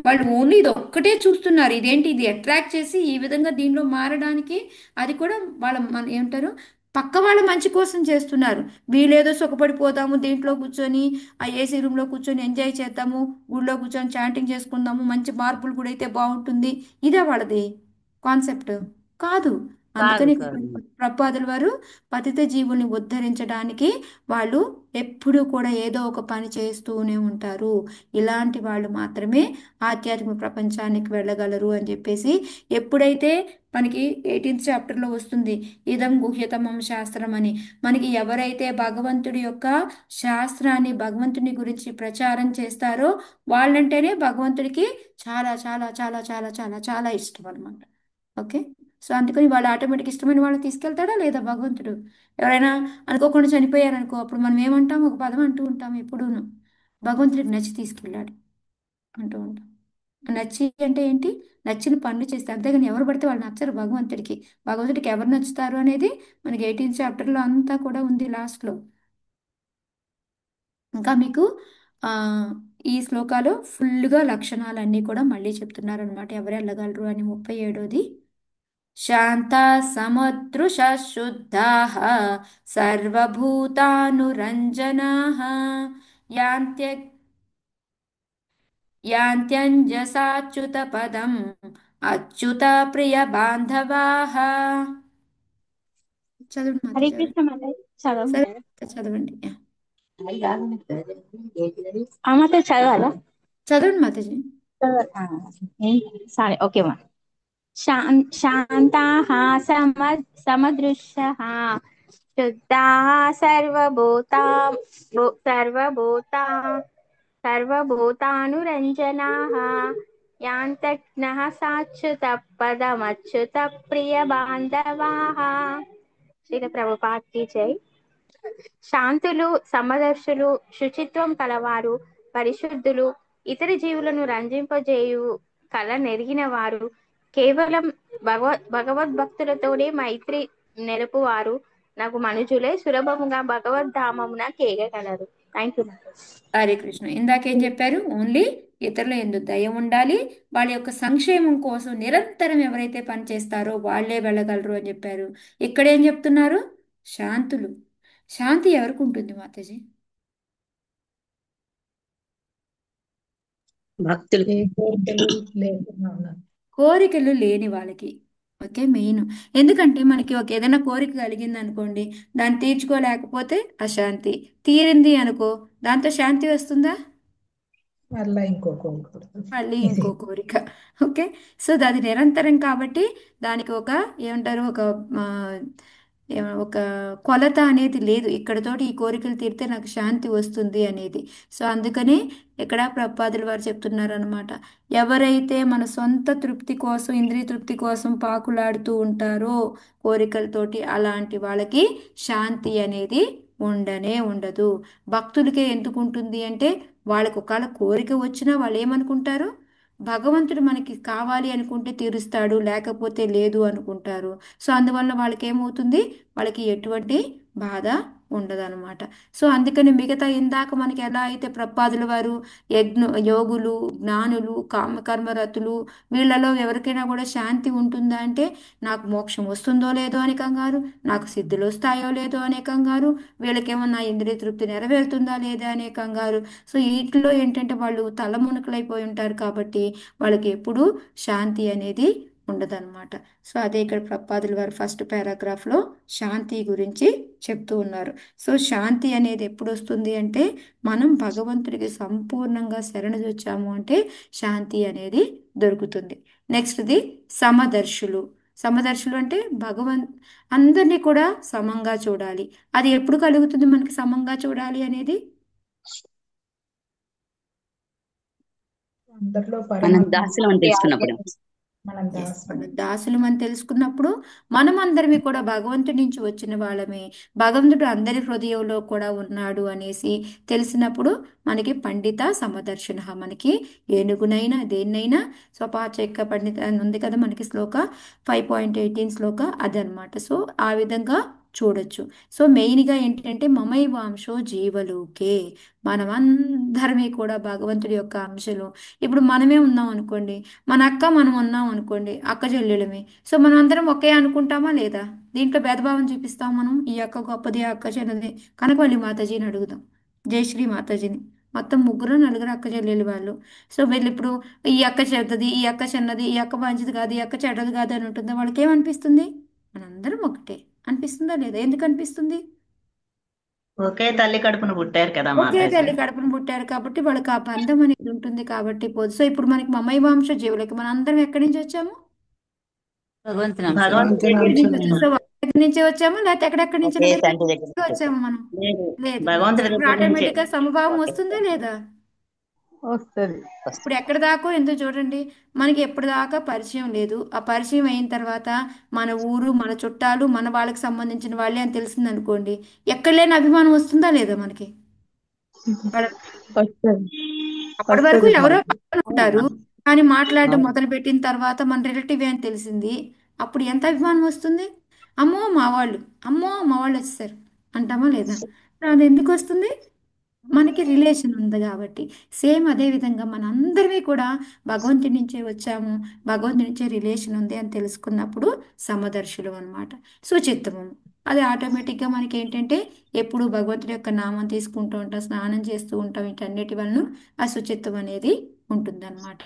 వాళ్ళు ఓన్లీ ఇది ఒక్కటే చూస్తున్నారు, ఇదేంటి ఇది అట్రాక్ట్ చేసి ఈ విధంగా దీనిలో మారడానికి. అది కూడా వాళ్ళ మన ఏమంటారు, పక్క వాళ్ళ మంచి కోసం చేస్తున్నారు. వీళ్ళేదో సుఖపడిపోతాము దీంట్లో కూర్చొని, ఆ ఏసీ రూమ్లో కూర్చొని ఎంజాయ్ చేద్దాము, గుడిలో కూర్చొని చాంటింగ్ చేసుకుందాము, మంచి మార్పులు కూడా అయితే బాగుంటుంది, ఇదే వాళ్ళది కాన్సెప్ట్ కాదు. కాదు అందుకని కాదు. ప్రపాదుల వారు పతిత జీవుల్ని ఉద్ధరించడానికి వాళ్ళు ఎప్పుడూ కూడా ఏదో ఒక పని చేస్తూనే ఉంటారు. ఇలాంటి వాళ్ళు మాత్రమే ఆధ్యాత్మిక ప్రపంచానికి వెళ్ళగలరు అని చెప్పేసి, ఎప్పుడైతే మనకి 18th చాప్టర్లో వస్తుంది ఇదం గుహ్యతమం శాస్త్రం అని. మనకి ఎవరైతే భగవంతుడి యొక్క శాస్త్రాన్ని, భగవంతుని గురించి ప్రచారం చేస్తారో వాళ్ళంటేనే భగవంతుడికి చాలా చాలా చాలా చాలా చాలా చాలా ఇష్టం అనమాట. ఓకే. సో అందుకని వాళ్ళు ఆటోమేటిక్ ఇష్టమైన వాళ్ళని తీసుకెళ్తాడా లేదా భగవంతుడు. ఎవరైనా అనుకోకుండా చనిపోయారనుకో, అప్పుడు మనం ఏమంటాం, ఒక పదం అంటూ ఉంటాం ఎప్పుడూను, భగవంతుడికి నచ్చి తీసుకెళ్ళాడు అంటూ ఉంటాం. నచ్చి అంటే ఏంటి, నచ్చిన పనులు చేస్తే. అంతేగాని ఎవరు పడితే వాళ్ళు నచ్చరు భగవంతుడికి. భగవంతుడికి ఎవరు నచ్చుతారు అనేది మనకి 18th చాప్టర్లో అంతా కూడా ఉంది లాస్ట్లో. ఇంకా మీకు ఆ, ఈ శ్లోకాలు ఫుల్గా లక్షణాలన్నీ కూడా మళ్ళీ చెప్తున్నారనమాట, ఎవరు వెళ్ళగలరు అని. 37ది, శాంత సముద్రుష శుద్ధాః సర్వభూతానురంజనాః యాంత్య యాంత్యంజసాచ్యుత పదం అచ్యుత ప్రియ బాంధవాః. చదవండి హరే మాతాజీ. కృష్ణ మాతాజీ చదవండి. సరే చదవండి. మాతాజీ చదవాలా? చదవండి మాతాజీ. సరే ఓకే మా. శాంతాః సమదృశః శుద్ధాః సర్వభూతానురంజనాః యాంతజ్ఞః సాచ్యుత పదమచ్యుత ప్రియ బాంధవాః. శ్రీల ప్రభుపాద్ కీ జై. శాంతులు, సమదర్శులు, శుచిత్వం కలవారు, పరిశుద్ధులు, ఇతర జీవులను రంజింపజేయు కళ నెరిగిన వారు, కేవలం భగవద్భక్తులతోనే మైత్రి నెరపువారు నాకు మనుజులే సులభముగా భగవద్ధామమున కేగగలరు. Thank you. హరే కృష్ణ. ఇందాకేం చెప్పారు, ఓన్లీ ఇతరుల యందు దయ ఉండాలి, వాళ్ళ యొక్క సంక్షేమం కోసం నిరంతరం ఎవరైతే పనిచేస్తారో వాళ్ళే వెళ్ళగలరు అని చెప్పారు. ఇక్కడేం చెప్తున్నారు, శాంతులు. శాంతి ఎవరికి ఉంటుంది మాతాజీ? భక్తులు. ఏ కోరికలు లేకుండా ఉన్నారు. కోరికలు లేని వాళ్ళకి. Okay, main. ఎందుకంటే మనకి ఒక ఏదైనా కోరిక కలిగింది అనుకోండి, దాన్ని తీర్చుకోలేకపోతే అశాంతి, తీరింది అనుకో దాంతో శాంతి వస్తుందా? మళ్ళా ఇంకో కోరిక. మళ్ళీ ఇంకో కోరిక. ఓకే. సో అది నిరంతరం కాబట్టి దానికి ఒక ఏమంటారు, ఆ, ఒక కొలత అనేది లేదు. ఇక్కడతోటి ఈ కోరికలు తీరితే నాకు శాంతి వస్తుంది అనేది. సో అందుకని ఇక్కడ ప్రపాదుల వారు చెప్తున్నారు అనమాట, ఎవరైతే మన సొంత తృప్తి కోసం, ఇంద్రియ తృప్తి కోసం పాకులాడుతూ ఉంటారో కోరికలతోటి, అలాంటి వాళ్ళకి శాంతి అనేది ఉండనే ఉండదు. భక్తులకే ఎందుకు ఉంటుంది అంటే, వాళ్ళకు ఒకవేళ కోరిక వచ్చినా వాళ్ళు ఏమనుకుంటారు, భగవంతుడు మనకి కావాలి అనుకుంటే తీరుస్తాడు, లేకపోతే లేదు అనుకుంటారు. సో అందువల్ల వాళ్ళకి ఏమవుతుంది, వాళ్ళకి ఎటువంటి బాధ ఉండదన్నమాట. సో అందుకని మిగతా ఇందాక మనకి ఎలా అయితే ప్రపాదుల వారు యోగులు, జ్ఞానులు, కామకర్మరతులు, వీళ్ళలో ఎవరికైనా కూడా శాంతి ఉంటుందా అంటే, నాకు మోక్షం వస్తుందో లేదో అని కంగారు, నాకు సిద్ధులు వస్తాయో లేదో అనే కంగారు, వీళ్ళకేమో నా ఇంద్రియ తృప్తి నెరవేరుతుందా లేదా అనే కంగారు. సో వీటిలో ఏంటంటే వాళ్ళు తలమునకలైపోయి ఉంటారు కాబట్టి వాళ్ళకి ఎప్పుడూ శాంతి అనేది ఉండదన్నమాట. సో అదే ఇక్కడ ప్రపాదుల వారు ఫస్ట్ పారాగ్రాఫ్లో శాంతి గురించి చెప్తూ ఉన్నారు. సో శాంతి అనేది ఎప్పుడు వస్తుంది అంటే, మనం భగవంతుడికి సంపూర్ణంగా శరణుజొచ్చాము అంటే శాంతి అనేది దొరుకుతుంది. నెక్స్ట్ది సమదర్శులు. సమదర్శులు అంటే అందరినీ కూడా సమంగా చూడాలి. అది ఎప్పుడు కలుగుతుంది మనకి సమంగా చూడాలి అనేది? అందరిలో మనం పరమాత్మ దాసులం అని తెలుసుకున్నప్పుడు. మనం Yes, దాసులం. మనం దాసులం అని తెలుసుకున్నప్పుడు మనం అందరమే కూడా భగవంతుడి నుంచి వచ్చిన వాళ్ళమే, భగవంతుడు అందరి హృదయంలో కూడా ఉన్నాడు అనేసి తెలిసినప్పుడు మనకి పండిత సమదర్శన, మనకి ఏనుగునైనా దేన్నైనా స్వపాచక పండిత అని ఉంది కదా మనకి శ్లోక 5.18 శ్లోక అదనమాట. సో ఆ విధంగా చూడొచ్చు. సో మెయిన్గా ఏంటంటే మమైవాంశో జీవలోకే, మనమందరమే కూడా భగవంతుడి యొక్క అంశలు. ఇప్పుడు మనమే ఉన్నాం అనుకోండి, మన అక్క మనం ఉన్నాం అనుకోండి, అక్క చెల్లెలమే. సో మనం అందరం ఒకే అనుకుంటామా లేదా? దీంట్లో భేదభావం చూపిస్తాం మనం, ఈ అక్క గొప్పది ఆ అక్క చిన్నది. కనకవల్లి మాతాజీని అడుగుదాం, జయశ్రీ మాతాజీని. మొత్తం ముగ్గురు నలుగురు అక్క చెల్లెలు వాళ్ళు. సో వీళ్ళు ఇప్పుడు ఈ అక్క చెడ్డది, ఈ అక్క చిన్నది, ఈ అక్క మంచిది కాదు, ఈ అక్క చెడ్డది కాదు అని ఉంటుందా? వాళ్ళకి ఏమనిపిస్తుంది? మనందరం ఒకటే అనిపిస్తుందా లేదా? ఎందుకు అనిపిస్తుంది? ఒకే తల్లి కడుపున పుట్టారు కదా ఒకే మాతాజీ. తల్లి కడుపును పుట్టారు కాబట్టి వాళ్ళకి ఆ బంధం అనేది ఉంటుంది కాబట్టి పోదు. సో ఇప్పుడు మనకి మమై వంశ జీవులకి మన అందరం ఎక్కడి నుంచి వచ్చాము? భగవంతుని అంశం. భగవంతుడి భగవంతుని దగ్గర దగ్గర నుంచి నుంచి వచ్చాము. సో వాళ్ళ దగ్గర నుంచే వచ్చాము, లేకపోతే ఎక్కడెక్కడి నుంచి ఒకే వేరు తండ్రి దగ్గర నుంచి వచ్చాము మనం? లేదు, లేదు. సో భగవంతుడి ఇప్పుడు దగ్గర నుంచే. ఆటోమేటిక్ గా సమభావం వస్తుందా లేదా? వస్తుంది. ఇప్పుడు ఎక్కడ దాకా ఎంతో చూడండి, మనకి ఎప్పుడు దాకా పరిచయం లేదు, ఆ పరిచయం అయిన తర్వాత మన ఊరు మన చుట్టాలు మన వాళ్ళకి సంబంధించిన వాళ్ళే అని తెలిసింది అనుకోండి, ఎక్కడ లేని అభిమానం వస్తుందా లేదా మనకి? వాళ్ళ వస్తుంది. అప్పటి వరకు వస్తుంది ఎవరో మాకు. పక్కన ఉంటారు, కానీ మాట్లాడడం మొదలు పెట్టిన తర్వాత మన రిలేటివ్ అని తెలిసింది, అప్పుడు ఎంత అభిమానం వస్తుంది? అమ్మో మా వాళ్ళు, అమ్మో మా వాళ్ళు వచ్చేసారు అంటామా లేదా? అది ఎందుకు వస్తుంది? మనకి రిలేషన్ ఉంది కాబట్టి. సేమ్ అదే విధంగా మనందరినీ కూడా భగవంతుడి నుంచే వచ్చాము, భగవంతుడి నుంచే రిలేషన్ ఉంది అని తెలుసుకున్నప్పుడు సమదర్శులు అన్నమాట, సుచిత్తము. అది ఆటోమేటిక్గా మనకి ఏంటంటే ఎప్పుడు భగవంతుడి యొక్క నామం తీసుకుంటూ ఉంటాం, స్నానం చేస్తూ ఉంటాం, వీటన్నిటి వలన ఆ శుచిత్వం అనేది ఉంటుందన్నమాట.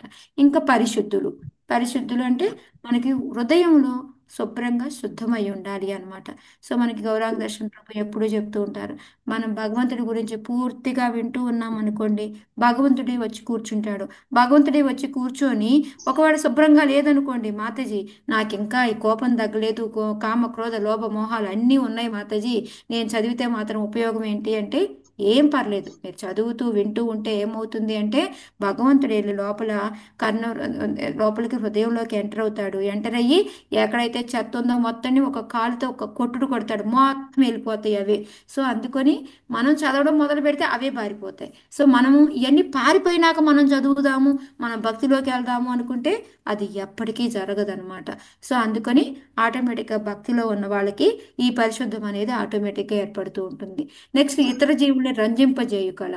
ఇంకా పరిశుద్ధులు. పరిశుద్ధులు అంటే మనకి హృదయంలో శుభ్రంగా శుద్ధమై ఉండాలి అన్నమాట. సో మనకి గౌరాంగ దర్శన ప్రభు ఎప్పుడూ చెప్తూ ఉంటారు, మనం భగవంతుడి గురించి పూర్తిగా వింటూ ఉన్నాం అనుకోండి, భగవంతుడే వచ్చి కూర్చుంటాడు. భగవంతుడే వచ్చి కూర్చొని ఒకవేళ శుభ్రంగా లేదనుకోండి, మాతాజీ నాకు ఇంకా ఈ కోపం తగ్గలేదు, కామ క్రోధ లోభ మోహాలు అన్నీ ఉన్నాయి మాతాజీ, నేను చదివితే మాత్రం ఉపయోగం ఏంటి అంటే, ఏం పర్లేదు, మీరు చదువుతూ వింటూ ఉంటే ఏమవుతుంది అంటే భగవంతుడు వెళ్ళి లోపల కర్ణ లోపలికి హృదయంలోకి ఎంటర్ అవుతాడు. ఎంటర్ అయ్యి ఎక్కడైతే చెత్త ఉందో మొత్తాన్ని ఒక కాలుతో ఒక కొట్టుడు కొడతాడు, మొత్తం వెళ్ళిపోతాయి అవి. సో అందుకని మనం చదవడం మొదలు పెడితే అవే పారిపోతాయి. సో మనము ఇవన్నీ పారిపోయినాక మనం చదువుదాము, మనం భక్తిలోకి వెళ్దాము అనుకుంటే అది ఎప్పటికీ జరగదనమాట. సో అందుకని ఆటోమేటిక్గా భక్తిలో ఉన్న వాళ్ళకి ఈ పరిశుద్ధం అనేది ఆటోమేటిక్గా ఏర్పడుతూ ఉంటుంది. నెక్స్ట్ ఇతర జీవుల్ని రంజింపజేయు కళ.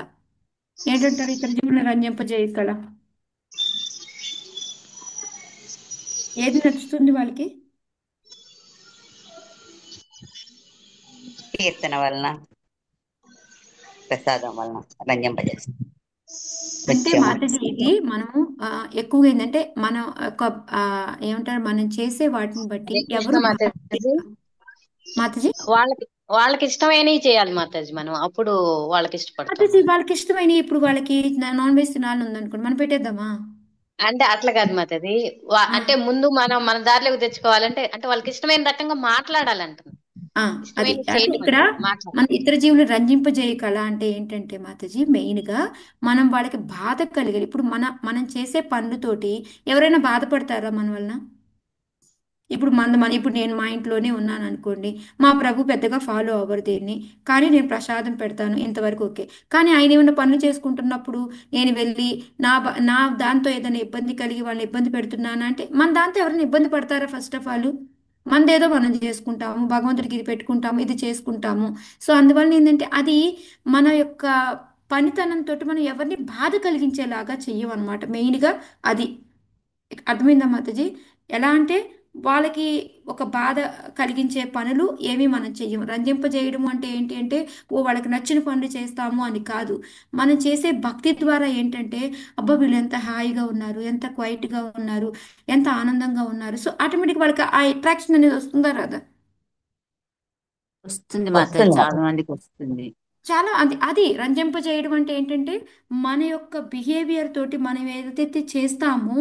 ఏంటంటారు ఇతర జీవుల్ని రంజింపజేయు కళ? ఏది నచ్చుతుంది వాళ్ళకి? కీర్తన వలన, ప్రసాదం వలన రంజింపజేస్తుంది. అంటే నృత్యము. మాతాజీ ఇది మనము ఎక్కువగా ఏంటంటే మనం ఒక ఏమంటారు, మనం చేసే వాటిని బట్టి హరే కృష్ణ ఎవరు మాతాజీ. మాతాజీ వాళ్ళకి వాళ్ళకి ఇష్టమైనవి చేయాలి మాతాజీ, మనం అప్పుడు వాళ్ళకి ఇష్టపడతాం. మాతాజీ వాళ్ళకి ఇష్టమైన, ఇప్పుడు వాళ్ళకి నాన్ వెజ్ తినాలని ఉందనుకోండి, మనం పెట్టేద్దామా? అంటే అట్లా కాదు మాతాజీ, అంటే ముందు మనం మన దారిలోకి తెచ్చుకోవాలంటే అంటే వాళ్ళకి ఇష్టమైన రకంగా మాట్లాడాలంటున్నాం. అది ఇష్టమైన అంటే చేయటం ఇక్కడ అంటే మాట్లాడాలి. మన ఇతర జీవులు రంజింపజేయ కళ అంటే ఏంటంటే మాతాజీ, మెయిన్గా మనం వాళ్ళకి బాధ కలిగాలి. ఇప్పుడు మనం చేసే పనులతోటి ఎవరైనా బాధపడతారా మన వలన? ఇప్పుడు ఇప్పుడు నేను మా ఇంట్లోనే ఉన్నాను అనుకోండి, మా ప్రభు పెద్దగా ఫాలో అవ్వరు దీన్ని, కానీ నేను ప్రసాదం పెడతాను ఇంతవరకు ఓకే. కానీ ఆయన ఏమైనా పనులు చేసుకుంటున్నప్పుడు నేను వెళ్ళి నా దాంతో ఏదైనా ఇబ్బంది కలిగి వాళ్ళని ఇబ్బంది పెడుతున్నాను అంటే, మన దాంతో ఎవరైనా ఇబ్బంది పడతారా? ఫస్ట్ ఆఫ్ ఆల్ మనదేదో మనం చేసుకుంటాము, భగవంతుడికి ఇది పెట్టుకుంటాము, ఇది చేసుకుంటాము. సో అందువల్ల ఏంటంటే అది మన యొక్క పనితనంతో మనం ఎవరిని బాధ కలిగించేలాగా చెయ్యం అనమాట. మెయిన్గా అది అర్థమైందా మాతాజీ? ఎలా అంటే వాళ్ళకి ఒక బాధ కలిగించే పనులు ఏమీ మనం చెయ్యం. రంజింపజేయడం అంటే ఏంటి అంటే వాళ్ళకి నచ్చిన పనులు చేస్తాము అని కాదు. మనం చేసే భక్తి ద్వారా ఏంటంటే అబ్బా వీళ్ళు ఎంత హాయిగా ఉన్నారు, ఎంత క్వైట్గా ఉన్నారు, ఎంత ఆనందంగా ఉన్నారు. సో ఆటోమేటిక్ వాళ్ళకి ఆ అట్రాక్షన్ అనేది వస్తుందా రాదా? వస్తుంది మాతాజీ, చాలా మందికి వస్తుంది. చాలా అది రంజింపజేయడం అంటే ఏంటంటే మన యొక్క బిహేవియర్ తోటి మనం ఏదైతే చేస్తామో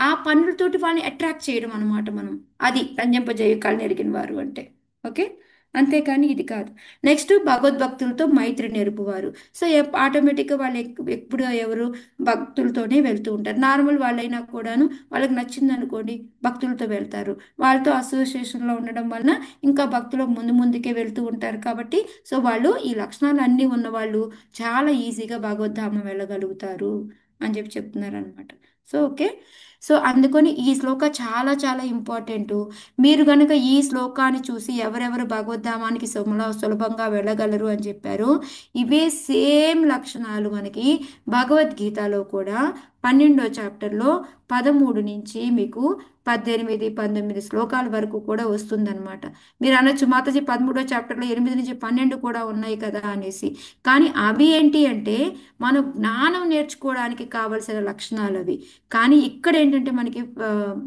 ఆ పనులతోటి వాళ్ళని అట్రాక్ట్ చేయడం అనమాట. మనం అది రంజింపజేయ కళ ఎరిగిన వారు అంటే. ఓకే, అంతేకాని ఇది కాదు. నెక్స్ట్ భగవద్భక్తులతో మైత్రి నేర్పువారు. సో ఆటోమేటిక్గా వాళ్ళు ఎప్పుడు ఎవరు భక్తులతోనే వెళ్తూ ఉంటారు. నార్మల్ వాళ్ళైనా కూడాను వాళ్ళకి నచ్చింది అనుకోండి భక్తులతో వెళ్తారు. వాళ్ళతో అసోసియేషన్లో ఉండడం వలన ఇంకా భక్తులు ముందు ముందుకే వెళ్తూ ఉంటారు. కాబట్టి సో వాళ్ళు ఈ లక్షణాలు అన్నీ ఉన్న వాళ్ళు చాలా ఈజీగా భగవద్ధామం వెళ్ళగలుగుతారు అని చెప్పి చెప్తున్నారు అనమాట. So okay. సో అందుకని ఈ శ్లోక చాలా చాలా ఇంపార్టెంట్. మీరు గనుక ఈ శ్లోకాన్ని చూసి ఎవరెవరు భగవద్ధామానికి సులభంగా వెళ్ళగలరు అని చెప్పారు, ఇవే సేమ్ లక్షణాలు మనకి భగవద్గీతలో కూడా 12వ చాప్టర్లో 13 నుంచి మీకు 18, 19 శ్లోకాల వరకు కూడా వస్తుందన్నమాట. మీరు అనొచ్చు మాతాజీ 13వ చాప్టర్లో 8 నుంచి 12 కూడా ఉన్నాయి కదా అనేసి. కానీ అవి ఏంటి అంటే మనం జ్ఞానం నేర్చుకోవడానికి కావలసిన లక్షణాలు అవి. కానీ ఇక్కడ ఏంటంటే మనకి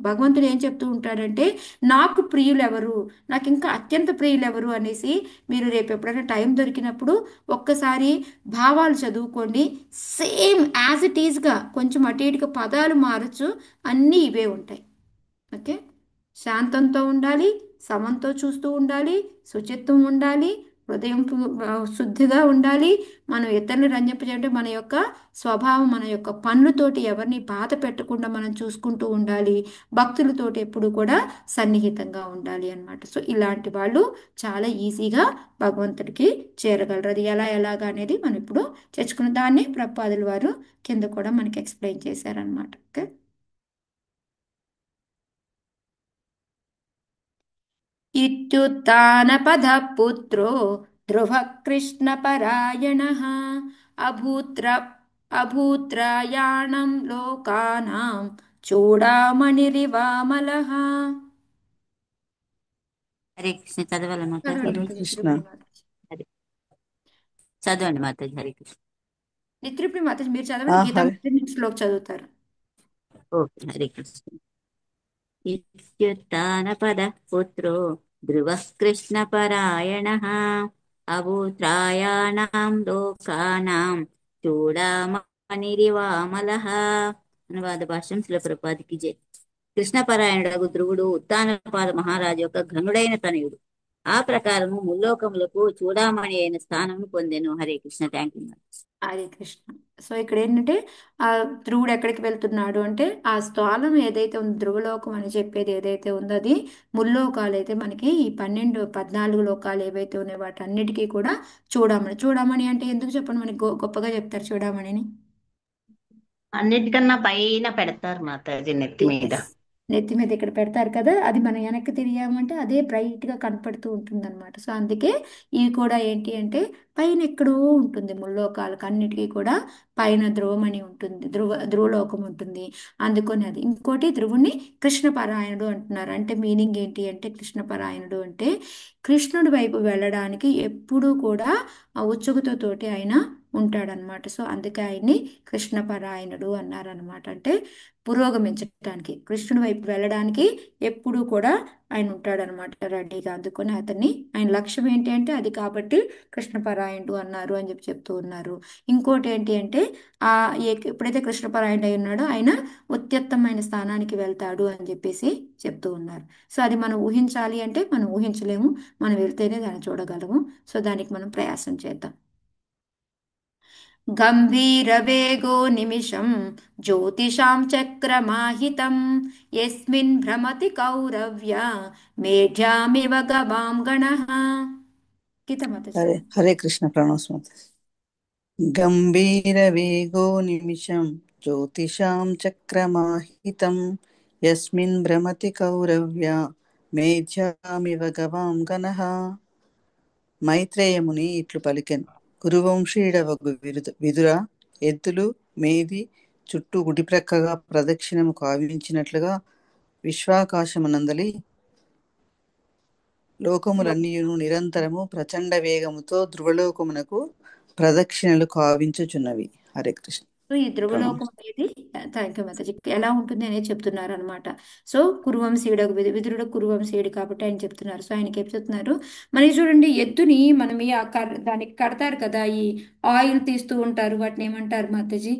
భగవంతుడు ఏం చెప్తూ ఉంటాడంటే నాకు ప్రియులు ఎవరు, నాకు ఇంకా అత్యంత ప్రియులు ఎవరు అనేసి మీరు రేపు ఎప్పుడైనా టైం దొరికినప్పుడు ఒక్కసారి భావాలు చదువుకోండి. సేమ్ యాజ్ ఇట్ ఈజ్గా కొంచెం అటు ఇటుగా పదాలు మారచ్చు, అన్నీ ఇవే ఉంటాయి. ఓకే. శాంతంతో ఉండాలి, సమంతో చూస్తూ ఉండాలి, శుచిత్వం ఉండాలి, హృదయం శుద్ధిగా ఉండాలి. మనం ఇతరులు రంజింపజేయంటే మన యొక్క స్వభావం, మన యొక్క పనులతోటి ఎవరిని బాధ పెట్టకుండా మనం చూసుకుంటూ ఉండాలి. భక్తులతోటి ఎప్పుడు కూడా సన్నిహితంగా ఉండాలి అన్నమాట. సో ఇలాంటి వాళ్ళు చాలా ఈజీగా భగవంతుడికి చేరగలరు. అది ఎలాగా అనేది మనం ఇప్పుడు తెచ్చుకున్న దాన్ని ప్రభుపాదుల వారు కింద కూడా మనకి ఎక్స్ప్లెయిన్ చేశారనమాట. ఓకే. ఇత్యుత్థానపదః పుత్రో ధ్రువః కృష్ణపరాయణः అభూత్రయాణం లోకానాం చూడామణిరివామలః. హరే కృష్ణ చదవాలి మాతాజీ. హరే కృష్ణ. చదవండి మాతాజీ. హరే కృష్ణ. నిత్యప్రియ మాతాజీ మీరు చదవండి, గీతా శ్లోక్ చదువుతారు. ఓకే. హరే కృష్ణ. ఇత్యుత్థానపదః పుత్రో ధ్రువః కృష్ణపరాయణः అభూత్రాయాణాం లోకానాం చూడామణిరివామలః. అనువాద భాష్యం శ్రీల ప్రభుపాదికి జై. కృష్ణపరాయణుడు ధ్రువుడు ఉత్తానపాద మహారాజు యొక్క ఘనుడైన తనయుడు. ఆ ప్రకారము ముల్లోకములకు చూడామణి అయిన స్థానం పొందెను. Hare Krishna. Thank you. Hare Krishna. So ఇక్కడ ఏంటంటే ఆ ధ్రువుడు ఎక్కడికి వెళ్తున్నాడు అంటే ఆ స్థానం ఏదైతే ఉందో ధ్రువలోకం అని చెప్పేది ఏదైతే ఉందో అది ముల్లోకాలు అయితే మనకి ఈ 14 లోకాలు ఏవైతే ఉన్నాయో వాటన్నిటికీ కూడా చూడమని అంటే ఎందుకు చెప్పండి, మనకి గొప్పగా చెప్తారు చూడమణిని. అన్నిటికన్నా పైన పెడతారు మాతాజీ నెత్తి మీద. నెత్తి మీద ఇక్కడ పెడతారు కదా, అది మనం వెనక్కి తిరిగామంటే అదే బ్రైట్గా కనపడుతూ ఉంటుంది అనమాట. సో అందుకే ఇవి కూడా ఏంటి అంటే పైన ఎక్కడో ఉంటుంది. ముల్లోకాలకు అన్నిటికీ కూడా పైన ధ్రువమణి ఉంటుంది, ధ్రువలోకం ఉంటుంది. అందుకొని అది ఇంకోటి ధ్రువుని కృష్ణపరాయణుడు అంటున్నారు. అంటే మీనింగ్ ఏంటి అంటే కృష్ణపరాయణుడు అంటే కృష్ణుడి వైపు వెళ్ళడానికి ఎప్పుడూ కూడా ఆ ఉత్సుకతతోటి ఆయన ఉంటాడనమాట. సో అందుకే ఆయన్ని కృష్ణపరాయణుడు అన్నారనమాట. అంటే పురోగమించడానికి, కృష్ణుడి వైపు వెళ్ళడానికి ఎప్పుడూ కూడా ఆయన ఉంటాడనమాట రెడీగా. అందుకొని అతన్ని ఆయన లక్ష్యం ఏంటి అంటే అది కాబట్టి కృష్ణపరాయణుడు అన్నారు అని చెప్పి చెప్తూ ఉన్నారు. ఇంకోటి ఏంటి అంటే ఎప్పుడైతే కృష్ణపరాయణుడు అయి ఉన్నాడో ఆయన ఉత్యుత్తమైన స్థానానికి వెళ్తాడు అని చెప్పేసి చెప్తూ ఉన్నారు. సో అది మనం ఊహించాలి అంటే మనం ఊహించలేము, మనం వెళ్తేనే దాన్ని చూడగలము. సో దానికి మనం ప్రయాసం చేద్దాం. గంభీరవేగో నిమిషం జ్యోతిషాం చక్రమాహితం యస్మిన్ భ్రమతి కౌరవ్య మేఢ్యామివ గవాం గణః. హరే హరే కృష్ణ. ప్రణవస్మత. గంభీర వేగో నిమిషం జ్యోతిషాం చక్రమాహితం యస్మిన్ భ్రమతి కౌరవ్య మేధ్యామివ గవాం గణః. మైత్రేయముని ఇట్లు పలికెను. గురువంశీయుడవగు విదుర ఎద్దులు మేది చుట్టూ గుడిప్రక్కగా ప్రదక్షిణము కావించినట్లుగా విశ్వాకాశమునందలి లోకములన్నీయును నిరంతరము ప్రచండ వేగముతో ధ్రువలోకమునకు ప్రదక్షిణలు కావించుచున్నవి. హరే కృష్ణ. సో ఈ ధ్రువలోకం అనేది ఎలా ఉంటుంది అనేది చెప్తున్నారు అనమాట. సో కురువంశీయుడు విదురుడు కురువంశీయుడు కాబట్టి ఆయన చెప్తున్నారు. సో ఆయనకి ఏం చెప్తున్నారు, మనకి చూడండి ఎద్దుని మనం దానికి కడతారు కదా, ఈ ఆయిల్ తీస్తూ ఉంటారు, వాటిని ఏమంటారు మాతాజీ?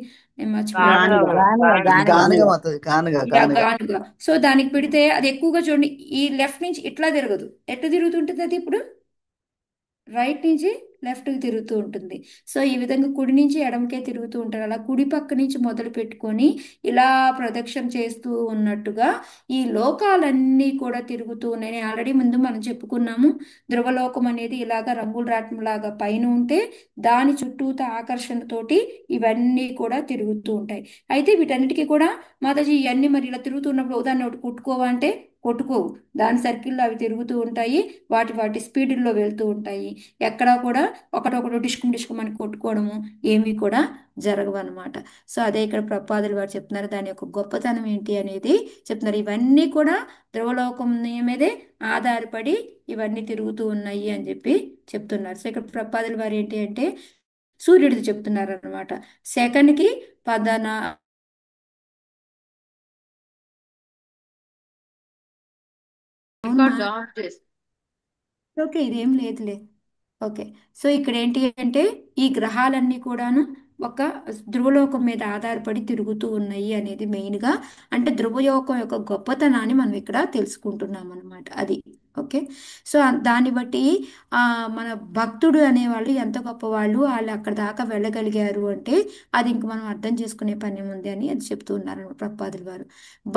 గానుగా. సో దానికి పెడితే అది ఎక్కువగా చూడండి ఈ లెఫ్ట్ నుంచి ఇట్లా తిరగదు, ఎట్లా తిరుగుతుంటుంది అది ఇప్పుడు రైట్ నుంచి లెఫ్ట్కి తిరుగుతూ ఉంటుంది. సో ఈ విధంగా కుడి నుంచి ఎడమకే తిరుగుతూ ఉంటారు. అలా కుడి పక్క నుంచి మొదలు పెట్టుకొని ఇలా ప్రదక్షిణ చేస్తూ ఉన్నట్టుగా ఈ లోకాలన్నీ కూడా తిరుగుతూ ఉన్నాయి. ఆల్రెడీ ముందు మనం చెప్పుకున్నాము, ధ్రువలోకం అనేది ఇలాగ రంగుల రాట్నం లాగా పైన ఉంటే దాని చుట్టూత ఆకర్షణతోటి ఇవన్నీ కూడా తిరుగుతూ ఉంటాయి. అయితే వీటన్నిటికీ కూడా మాతాజీ ఇవన్నీ మరి ఇలా తిరుగుతున్నప్పుడు ఉదాహరణ ఒకటి కొట్టుకోవా అంటే కొట్టుకోవు. దాని సర్కిల్లో అవి తిరుగుతూ ఉంటాయి. వాటి స్పీడ్లో వెళ్తూ ఉంటాయి. ఎక్కడా కూడా ఒకటొకటి డిష్కుమ్ అని కొట్టుకోవడము ఏమీ కూడా జరగవు అనమాట. సో అదే ఇక్కడ ప్రపాదులు వారు చెప్తున్నారు, దాని యొక్క గొప్పతనం ఏంటి అనేది చెప్తున్నారు. ఇవన్నీ కూడా ధ్రువలోకం మీదే ఆధారపడి ఇవన్నీ తిరుగుతూ ఉన్నాయి అని చెప్పి చెప్తున్నారు. సో ఇక్కడ ప్రపాదులు వారు ఏంటి అంటే సూర్యుడిది చెప్తున్నారు అనమాట. సెకండ్కి పదనా రికార్డ్ ఆఫ్ చేసి ఓకే, ఇదేం లేదులే. ఓకే. సో ఇక్కడ ఏంటి అంటే ఈ గ్రహాలన్నీ కూడాను ఒక ధ్రువలోకం మీద ఆధారపడి తిరుగుతూ ఉన్నాయి అనేది మెయిన్గా, అంటే ధ్రువలోకం యొక్క గొప్పతనాన్ని మనం ఇక్కడ తెలుసుకుంటున్నాం అనమాట. అది ఓకే. సో దాన్ని బట్టి మన భక్తుడు అనేవాళ్ళు ఎంత గొప్పవాళ్ళు, వాళ్ళు అక్కడ దాకా వెళ్ళగలిగారు అంటే అది ఇంక మనం అర్థం చేసుకునే పని ఉంది అని అది చెప్తూ ఉన్నారు ప్రపాదులు వారు.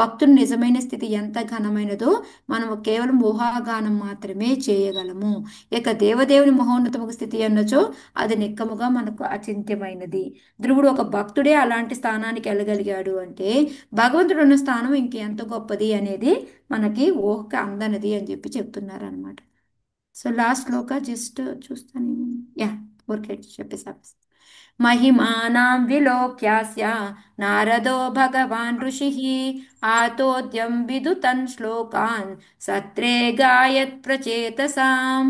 భక్తుని నిజమైన స్థితి ఎంత ఘనమైనదో మనం కేవలం ఊహాగానం మాత్రమే చేయగలము. ఇక దేవదేవుని మహోన్నతమ స్థితి అన్నచో అది నిక్కముగా మనకు అచింత్యమైనది. ధ్రువుడు ఒక భక్తుడే అలాంటి స్థానానికి వెళ్ళగలిగాడు అంటే భగవంతుడు ఉన్న స్థానం ఇంకెంత గొప్పది అనేది మనకి ఊహకి అందనది అని చెప్పి చెప్తున్నారు అనమాట. సో లాస్ట్ లోక జస్ట్ చూస్తాను. యా ఊరికే చెప్పేసి మహిమానాం విలోక్యాస్య నారదో భగవాన్ ఋషిః ఆతోద్యం విదుతన్ శ్లోకాన్ సత్రే గాయత్ ప్రచేతసాం.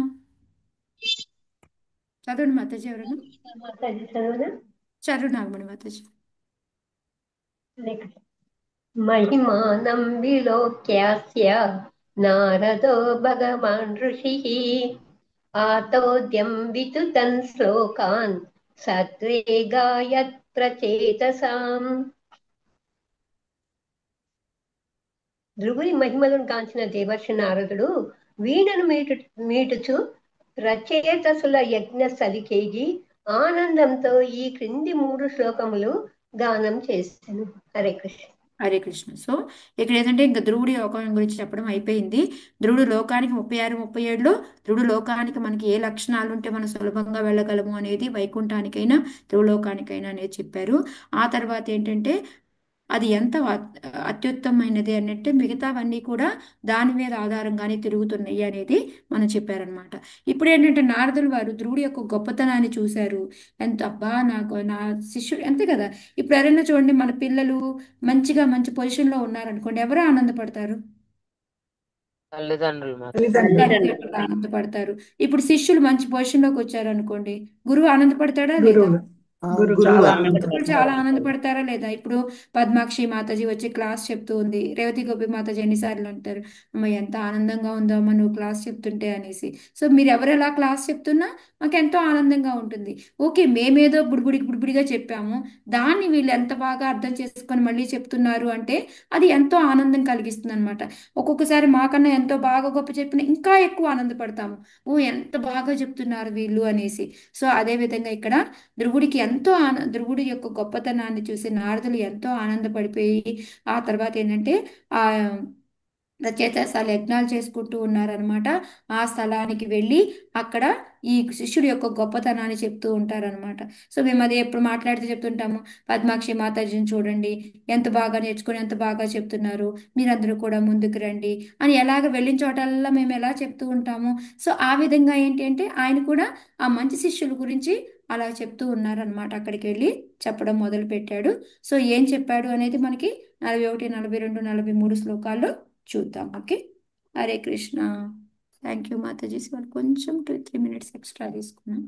చదవండి మాతాజీ. ఎవరన్నా చదువు నాగమణి మాతాజీ. महिमानं विलोक्यास्य नारदो भगवान् ऋषिः आतोद्यं वितुतन् श्लोकान् सत्रे गायत् प्रचेतसाम्. ధ్రువుని మహిమలను కాంచిన దేవర్షి నారదుడు వీణను మీటుచు రచయితసుల యజ్ఞ సలికేగి ఆనందంతో ఈ క్రింది 3 శ్లోకములు గానం చేశాను. హరే కృష్ణ. హరే కృష్ణ. సో ఇక్కడ ఏంటంటే ఇంకా ధ్రువుడి లోకం గురించి చెప్పడం అయిపోయింది. ధ్రువుడు లోకానికి 36, 37లో ధ్రువుడు లోకానికి మనకి ఏ లక్షణాలు ఉంటే మనం సులభంగా వెళ్ళగలము అనేది వైకుంఠానికైనా ధ్రువలోకానికైనా అనేది చెప్పారు. ఆ తర్వాత ఏంటంటే అది ఎంత అత్యుత్తమైనది అన్నట్టే మిగతావన్నీ కూడా దాని మీద ఆధారంగానే తిరుగుతున్నాయి అనేది మనం చెప్పారనమాట. ఇప్పుడు ఏంటంటే నారదులు వారు ధ్రువుడి యొక్క గొప్పతనాన్ని చూశారు. ఎంత అబ్బా నా శిష్యుడు అంతే కదా. ఇప్పుడు ఎవరైనా చూడండి, మన పిల్లలు మంచి పొజిషన్లో ఉన్నారనుకోండి, ఎవరు ఆనందపడతారు? తల్లిదండ్రులు ఆనందపడతారు. ఇప్పుడు శిష్యులు మంచి పొజిషన్లోకి వచ్చారు అనుకోండి, గురువు ఆనందపడతాడా లేదా? చాలా ఆనందపడతారా లేదా? ఇప్పుడు పద్మాక్షి మాతాజీ వచ్చి క్లాస్ చెప్తూ ఉంది, రేవతి గోపి మాతాజీ ఎన్నిసార్లు అంటారు, అమ్మ ఎంత ఆనందంగా ఉందో అమ్మ నువ్వు క్లాస్ చెప్తుంటే అనేసి. సో మీరు ఎవరెలా క్లాస్ చెప్తున్నా మాకు ఎంతో ఆనందంగా ఉంటుంది. ఓకే, మేమేదో బుడిబుడిగా చెప్పాము, దాన్ని వీళ్ళు ఎంత బాగా అర్థం చేసుకొని మళ్ళీ చెప్తున్నారు అంటే అది ఎంతో ఆనందం కలిగిస్తుంది అనమాట. ఒక్కొక్కసారి మాకన్నా ఎంతో బాగా గొప్ప చెప్పిన ఇంకా ఎక్కువ ఆనందపడతాము, ఓ ఎంత బాగా చెప్తున్నారు వీళ్ళు అనేసి. సో అదే విధంగా ఇక్కడ ధ్రువుడికి ధ్రువుడి యొక్క గొప్పతనాన్ని చూసి నారదులు ఎంతో ఆనందపడిపోయి ఆ తర్వాత ఏంటంటే ఆ రచయితశాల యజ్ఞాలు చేసుకుంటూ ఉన్నారనమాట. ఆ స్థలానికి వెళ్ళి అక్కడ ఈ శిష్యుడి యొక్క గొప్పతనాన్ని చెప్తూ ఉంటారనమాట. సో మేము అదే ఎప్పుడు మాట్లాడితే చెప్తుంటాము, పద్మాక్షి మాతాజీని చూడండి ఎంత బాగా నేర్చుకుని ఎంత బాగా చెప్తున్నారు, మీరందరూ కూడా ముందుకు రండి అని ఎలాగ వెళ్ళిన చోటల్లా మేము ఎలా చెప్తూ ఉంటాము. సో ఆ విధంగా ఏంటి అంటే ఆయన కూడా ఆ మంచి శిష్యుల గురించి అలా చెప్తూ ఉన్నారనమాట. అక్కడికి వెళ్ళి చెప్పడం మొదలు పెట్టాడు. సో ఏం చెప్పాడు అనేది మనకి 41, 42, 43 శ్లోకాల్లో చూద్దాం. Okay. Hare Krishna. Thank you Mataji. కొంచెం 2-3 minutes ఎక్స్ట్రా తీసుకున్నాం.